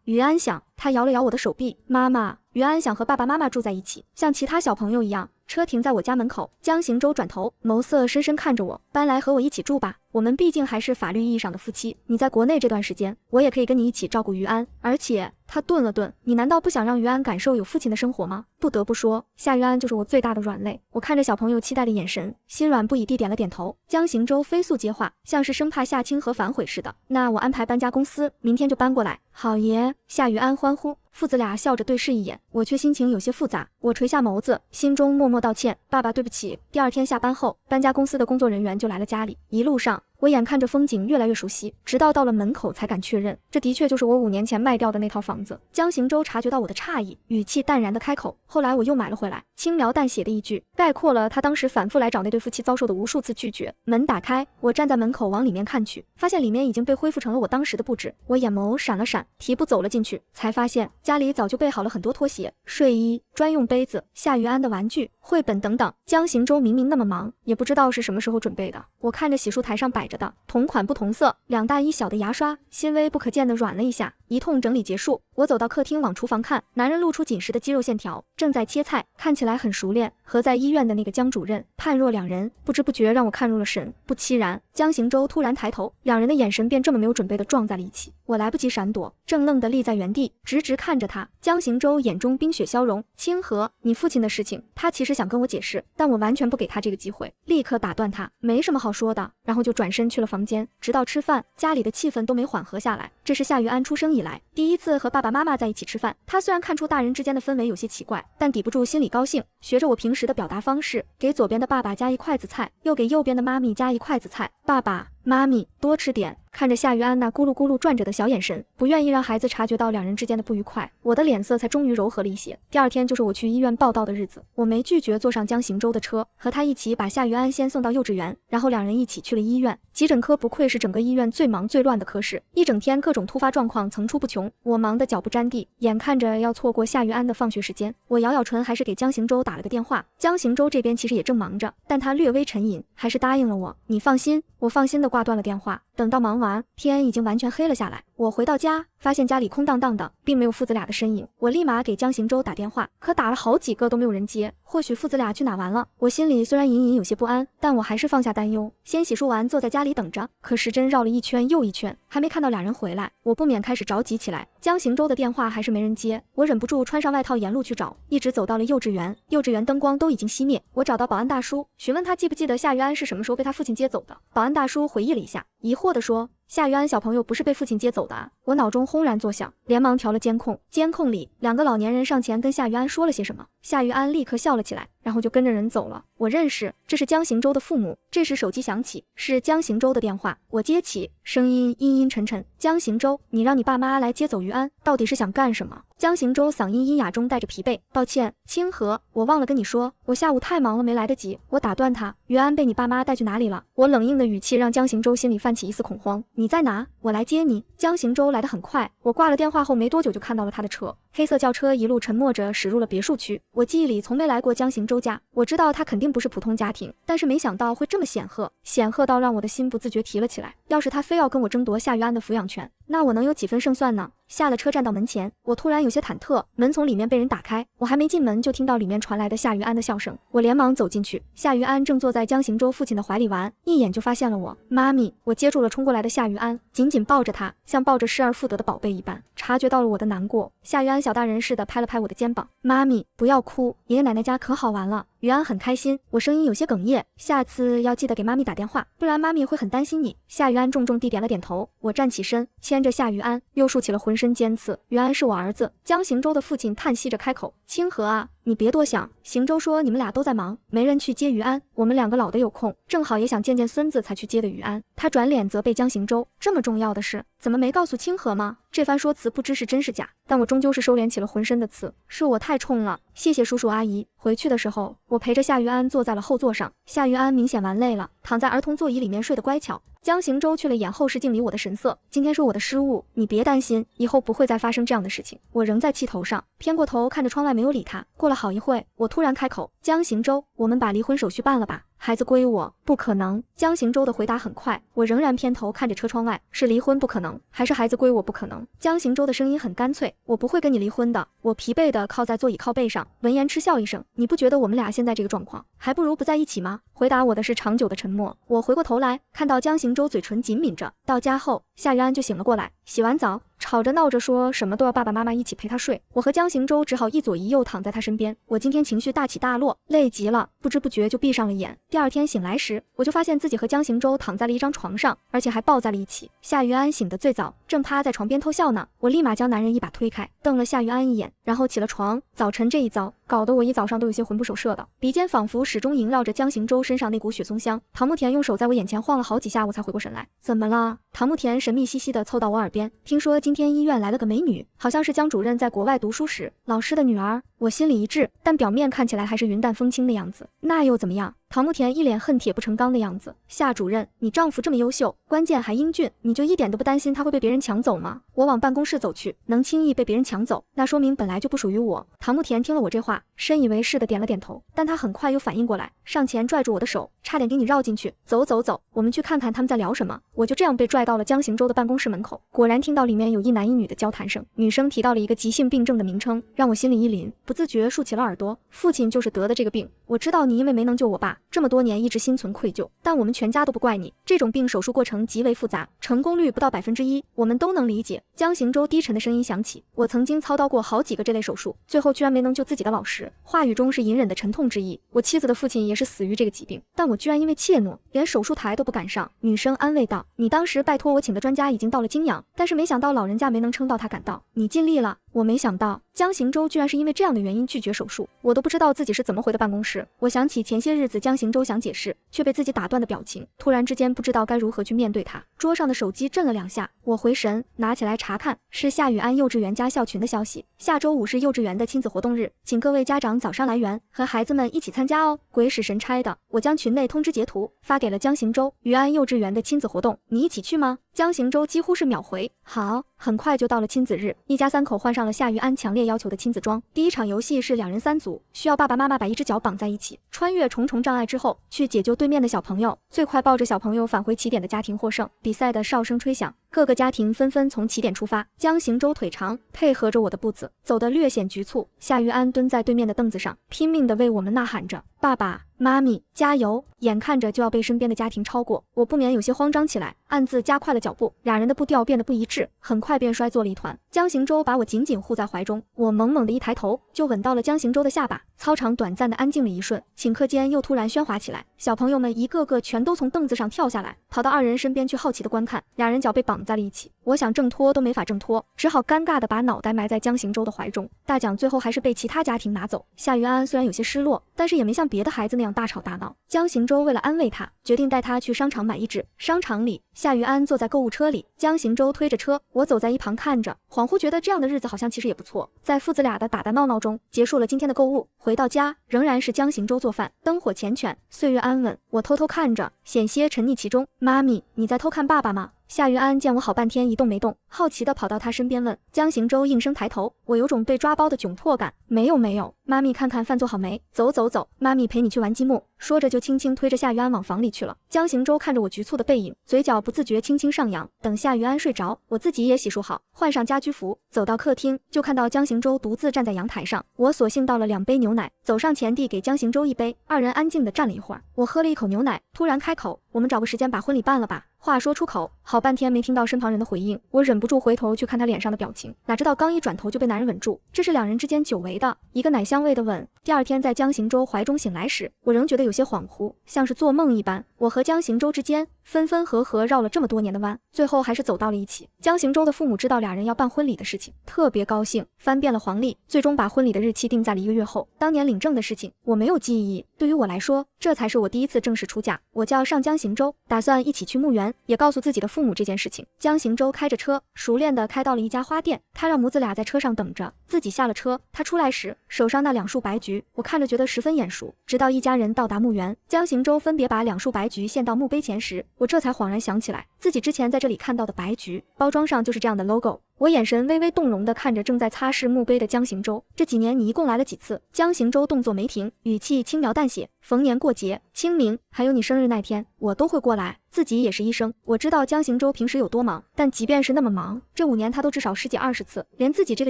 雨安想，他摇了摇我的手臂，妈妈，雨安想和爸爸妈妈住在一起，像其他小朋友一样。车停在我家门口，江行舟转头，眸色深深看着我，搬来和我一起住吧，我们毕竟还是法律意义上的夫妻。你在国内这段时间，我也可以跟你一起照顾于安。而且他顿了顿，你难道不想让于安感受有父亲的生活吗？不得不说，夏于安就是我最大的软肋。我看着小朋友期待的眼神，心软不已地点了点头。江行舟飞速接话，像是生怕夏清河反悔似的，那我安排搬家公司，明天就搬过来。好爷！夏于安欢呼。父子俩笑着对视一眼，我却心情有些复杂。我垂下眸子，心中默默道歉，爸爸对不起。第2天下班后，搬家公司的工作人员就来了家里，一路上我眼看着风景越来越熟悉，直到到了门口才敢确认，这的确就是我5年前卖掉的那套房子。江行舟察觉到我的诧异，语气淡然的开口，后来我又买了回来。轻描淡写的一句，概括了他当时反复来找那对夫妻遭受的无数次拒绝。门打开，我站在门口往里面看去，发现里面已经被恢复成了我当时的布置。我眼眸闪了闪，提步走了进去，才发现家里早就备好了很多拖鞋、睡衣、专用杯子、夏于安的玩具、绘本等等。江行舟明明那么忙，也不知道是什么时候准备的。我看着洗漱台上摆着的同款不同色2大1小的牙刷，心微不可见的软了一下。一通整理结束，我走到客厅往厨房看，男人露出紧实的肌肉线条，正在切菜，看起来很熟练，和在医院的那个江主任判若两人，不知不觉让我看入了神。不期然，江行舟突然抬头，2人的眼神便这么没有准备的撞在了一起。我来不及闪躲，正愣地立在原地，直直看着他。江行舟眼中冰雪消融，清河，你父亲的事情，他其实想跟我解释，但我完全不给他这个机会，立刻打断他，没什么好说的，然后就转身去了房间。直到吃饭，家里的气氛都没缓和下来。这是夏于安出生以来第一次和爸爸妈妈在一起吃饭，他虽然看出大人之间的氛围有些奇怪，但抵不住心里高兴，学着我平时的表达方式，给左边的爸爸加1筷子菜，又给右边的妈咪加1筷子菜。爸爸妈咪多吃点。看着夏于安那咕噜咕噜转着的小眼神，不愿意让孩子察觉到2人之间的不愉快，我的脸色才终于柔和了一些。第2天就是我去医院报到的日子，我没拒绝坐上江行舟的车，和他一起把夏于安先送到幼稚园，然后2人一起去了医院。急诊科不愧是整个医院最忙最乱的科室，一整天各种突发状况层出不穷，我忙得脚不沾地，眼看着要错过夏于安的放学时间，我咬咬唇，还是给江行舟打了个电话。江行舟这边其实也正忙着，但他略微沉吟，还是答应了我。你放心。我放心地挂断了电话。等到忙完，天已经完全黑了下来。我回到家，发现家里空荡荡的，并没有父子俩的身影。我立马给江行舟打电话，可打了好几个都没有人接，或许父子俩去哪玩了。我心里虽然隐隐有些不安，但我还是放下担忧，先洗漱完坐在家里等着。可时针绕了一圈又一圈，还没看到2人回来，我不免开始着急起来。江行舟的电话还是没人接，我忍不住穿上外套沿路去找，一直走到了幼稚园。幼稚园灯光都已经熄灭，我找到保安大叔，询问他记不记得夏于安是什么时候被他父亲接走的。保安大叔回忆了一下，疑惑地说，夏于安小朋友不是被父亲接走的啊！我脑中轰然作响，连忙调了监控。监控里2个老年人上前跟夏于安说了些什么，夏于安立刻笑了起来，然后就跟着人走了。我认识，这是江行舟的父母。这时手机响起，是江行舟的电话。我接起，声音阴阴沉沉，江行舟，你让你爸妈来接走于安，到底是想干什么？江行舟嗓音阴哑中带着疲惫，抱歉，清河，我忘了跟你说，我下午太忙了没来得及。我打断他，于安被你爸妈带去哪里了？我冷硬的语气让江行舟心里泛起一丝恐慌。你在哪？我来接你。江行舟来得很快，我挂了电话后没多久就看到了他的车，黑色轿车一路沉默着驶入了别墅区。我记忆里从没来过江行舟家，我知道他肯定不是普通家庭，但是没想到会这么显赫，显赫到让我的心不自觉提了起来。要是他非要跟我争夺夏于安的抚养权，那我能有几分胜算呢？下了车站到门前，我突然有些忐忑，门从里面被人打开，我还没进门就听到里面传来的夏于安的笑声，我连忙走进去，夏于安正坐在江行舟父亲的怀里玩，一眼就发现了我。妈咪，我接住了冲过来的夏于安，紧紧抱着他，像抱着失而复得的宝贝一般。察觉到了我的难过，夏于安小大人似的拍了拍我的肩膀，妈咪不要哭，爷爷奶奶家可好玩了。于安很开心，我声音有些哽咽，下次要记得给妈咪打电话，不然妈咪会很担心你。夏于安重重地点了点头，我站起身，牵着夏于安，又竖起了浑身尖刺。于安是我儿子。江行舟的父亲叹息着开口，清河啊，你别多想。行舟说你们俩都在忙，没人去接于安，我们两个老的有空，正好也想见见孙子才去接的于安。他转脸责备江行舟，这么重要的事怎么没告诉清河吗？这番说辞不知是真是假，但我终究是收敛起了浑身的刺，是我太冲了，谢谢叔叔阿姨。回去的时候，我陪着夏于安坐在了后座上，夏于安明显玩累了，躺在儿童座椅里面睡得乖巧。江行舟却了眼后视镜里我的神色，今天是我的失误，你别担心，以后不会再发生这样的事情。我仍在气头上，偏过头看着窗外没有理他。过了好一会，我突然开口，江行舟，我们把离婚手续办了吧，孩子归我。不可能，江行舟的回答很快，我仍然偏头看着车窗外，是离婚不可能，还是孩子归我不可能？江行舟的声音很干脆，我不会跟你离婚的。我疲惫地靠在座椅靠背上，闻言嗤笑一声，你不觉得我们俩现在这个状况，还不如不在一起吗？回答我的是长久的沉默。我回过头来，看到江行舟嘴唇紧抿着。到家后，夏于安就醒了过来，洗完澡，吵着闹着说什么都要爸爸妈妈一起陪他睡。我和江行舟只好一左一右躺在他身边。我今天情绪大起大落，累极了，不知不觉就闭上了眼。第二天醒来时，我就发现自己和江行舟躺在了一张床上，而且还抱在了一起。夏于安醒得最早，正趴在床边偷笑呢。我立马将男人一把推开，瞪了夏于安一眼，然后起了床。早晨这一遭，搞得我一早上都有些魂不守舍的，鼻尖仿佛始终萦绕着江行舟身上那股雪松香。唐慕田用手在我眼前晃了好几下，我才回过神来。怎么了？唐慕田神秘兮兮地凑到我耳边，听说今天医院来了个美女，好像是江主任在国外读书时老师的女儿。我心里一滞，但表面看起来还是云淡风轻的样子。那又怎么样？唐慕田一脸恨铁不成钢的样子。夏主任，你丈夫这么优秀，关键还英俊，你就一点都不担心他会被别人抢走吗？我往办公室走去，能轻易被别人抢走，那说明本来就不属于我。唐慕田听了我这话，深以为是的点了点头，但他很快又反应过来，上前拽住我的手，差点给你绕进去。走走走，我们去看看他们在聊什么。我就这样被拽到了江行舟的办公室门口，果然听到里面有一男一女的交谈声，女生提到了一个急性病症的名称，让我心里一凛，不自觉竖起了耳朵。父亲就是得的这个病，我知道你因为没能救我爸，这么多年一直心存愧疚，但我们全家都不怪你。这种病手术过程极为复杂，成功率不到1%，我们都能理解。江行舟低沉的声音响起，我曾经操刀过好几个这类手术，最后居然没能救自己的老师，话语中是隐忍的沉痛之意。我妻子的父亲也是死于这个疾病，但我居然因为怯懦，连手术台都不敢上。女生安慰道，你当时拜托我请的专家已经到了泾阳，但是没想到老人家没能撑到他赶到，你尽力了。我没想到江行舟居然是因为这样的原因拒绝手术，我都不知道自己是怎么回的办公室。我想起前些日子江行舟想解释，却被自己打断的表情，突然之间不知道该如何去面对他。桌上的手机震了2下，我回神，拿起来查看，是夏雨安幼稚园家校群的消息。下周5是幼稚园的亲子活动日，请各位家长早上来园，和孩子们一起参加哦。鬼使神差的，我将群内通知截图发给了江行舟。雨安幼稚园的亲子活动，你一起去吗？江行舟几乎是秒回，好。很快就到了亲子日，一家3口换上了夏于安强烈要求的亲子装。第一场游戏是2人3组，需要爸爸妈妈把一只脚绑在一起，穿越重重障碍之后，去解救对面的小朋友，最快抱着小朋友返回起点的家庭获胜。比赛的哨声吹响，各个家庭纷纷从起点出发。江行舟腿长，配合着我的步子，走得略显局促。夏于安蹲在对面的凳子上，拼命地为我们呐喊着：爸爸妈咪加油！眼看着就要被身边的家庭超过，我不免有些慌张起来，暗自加快了脚步。俩人的步调变得不一致，很快便摔作了一团。江行舟把我紧紧护在怀中，我猛猛的一抬头，就吻到了江行舟的下巴。操场短暂的安静了一瞬，顷刻间又突然喧哗起来，小朋友们一个个全都从凳子上跳下来，跑到2人身边去好奇的观看。俩人脚被绑在了一起，我想挣脱都没法挣脱，只好尴尬的把脑袋埋在江行舟的怀中。大奖最后还是被其他家庭拿走。夏于安虽然有些失落，但是也没像别的孩子那样大吵大闹。江行舟为了安慰他，决定带他去商场买一只。商场里，夏于安坐在购物车里，江行舟推着车，我走在一旁看着，恍惚觉得这样的日子好像其实也不错。在父子俩的打打闹闹中，结束了今天的购物。回到家，仍然是江行舟做饭，灯火缱绻，岁月安稳。我偷偷看着，险些沉溺其中。妈咪，你在偷看爸爸吗？夏于安见我好半天一动没动，好奇地跑到他身边问。江行舟应声抬头，我有种被抓包的窘迫感。没有，妈咪看看饭做好没？走走走，妈咪陪你去玩积木。说着就轻轻推着夏于安往房里去了。江行舟看着我局促的背影，嘴角不自觉轻轻上扬。等夏于安睡着，我自己也洗漱好，换上家居服，走到客厅，就看到江行舟独自站在阳台上。我索性倒了2杯牛奶，走上前递给江行舟1杯，二人安静地站了一会儿。我喝了一口牛奶，突然开口：“我们找个时间把婚礼办了吧。”话说出口，好半天没听到身旁人的回应，我忍不住回头去看他脸上的表情，哪知道刚一转头就被男人吻住，这是2人之间久违的一个奶香味的吻。第二天在江行舟怀中醒来时，我仍觉得有些恍惚，像是做梦一般。我和江行舟之间分分合合绕了这么多年的弯，最后还是走到了一起。江行舟的父母知道2人要办婚礼的事情，特别高兴，翻遍了黄历，最终把婚礼的日期定在了1个月后。当年领证的事情我没有记忆，对于我来说，这才是我第一次正式出嫁。我叫上江行舟，打算一起去墓园，也告诉自己的父母这件事情。江行舟开着车，熟练地开到了一家花店，他让母子俩在车上等着，自己下了车。他出来时，手上那2束白菊，我看着觉得十分眼熟。直到一家人到达墓园，江行舟分别把2束白菊献到墓碑前时，我这才恍然想起来，自己之前在这里看到的白菊包装上就是这样的 logo。我眼神微微动容地看着正在擦拭墓碑的江行舟。这几年你一共来了几次？江行舟动作没停，语气轻描淡写。逢年过节、清明，还有你生日那天，我都会过来。自己也是医生，我知道江行舟平时有多忙，但即便是那么忙，这5年他都至少10几20次，连自己这个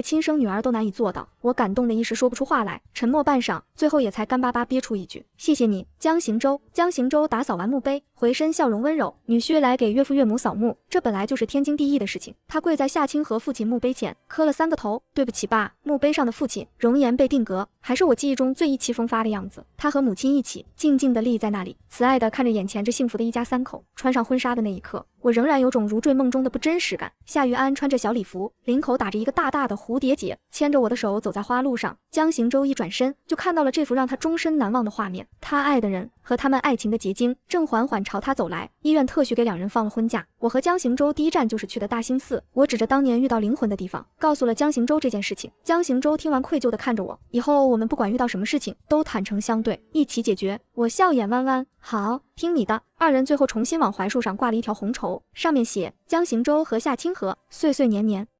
亲生女儿都难以做到。我感动的一时说不出话来，沉默半晌，最后也才干巴巴憋出一句：“谢谢你，江行舟。”江行舟打扫完墓碑，回身笑容温柔。女婿来给岳父岳母扫墓，这本来就是天经地义的事情。他跪在夏清河父亲墓碑前，磕了3个头：“对不起爸。”墓碑上的父亲容颜被定格，还是我记忆中最意气风发的样子。他和母亲一起静静地立在那里，慈爱地看着眼前这幸福的一家3口。穿上婚纱的那一刻，我仍然有种如坠梦中的不真实感。夏于安穿着小礼服，领口打着一个大大的蝴蝶结，牵着我的手走在花路上。江行舟一转身，就看到了这幅让他终身难忘的画面。他爱的人和他们爱情的结晶正缓缓朝他走来。医院特许给2人放了婚假。我和江行舟第一站就是去的大兴寺。我指着当年遇到灵魂的地方，告诉了江行舟这件事情。江行舟听完愧疚地看着我，以后我们不管遇到什么事情都坦诚相对，一起解决。我笑眼弯弯，好，听你的。2人最后重新往槐树上挂了一条红绸，上面写江行舟和夏清河，岁岁年年。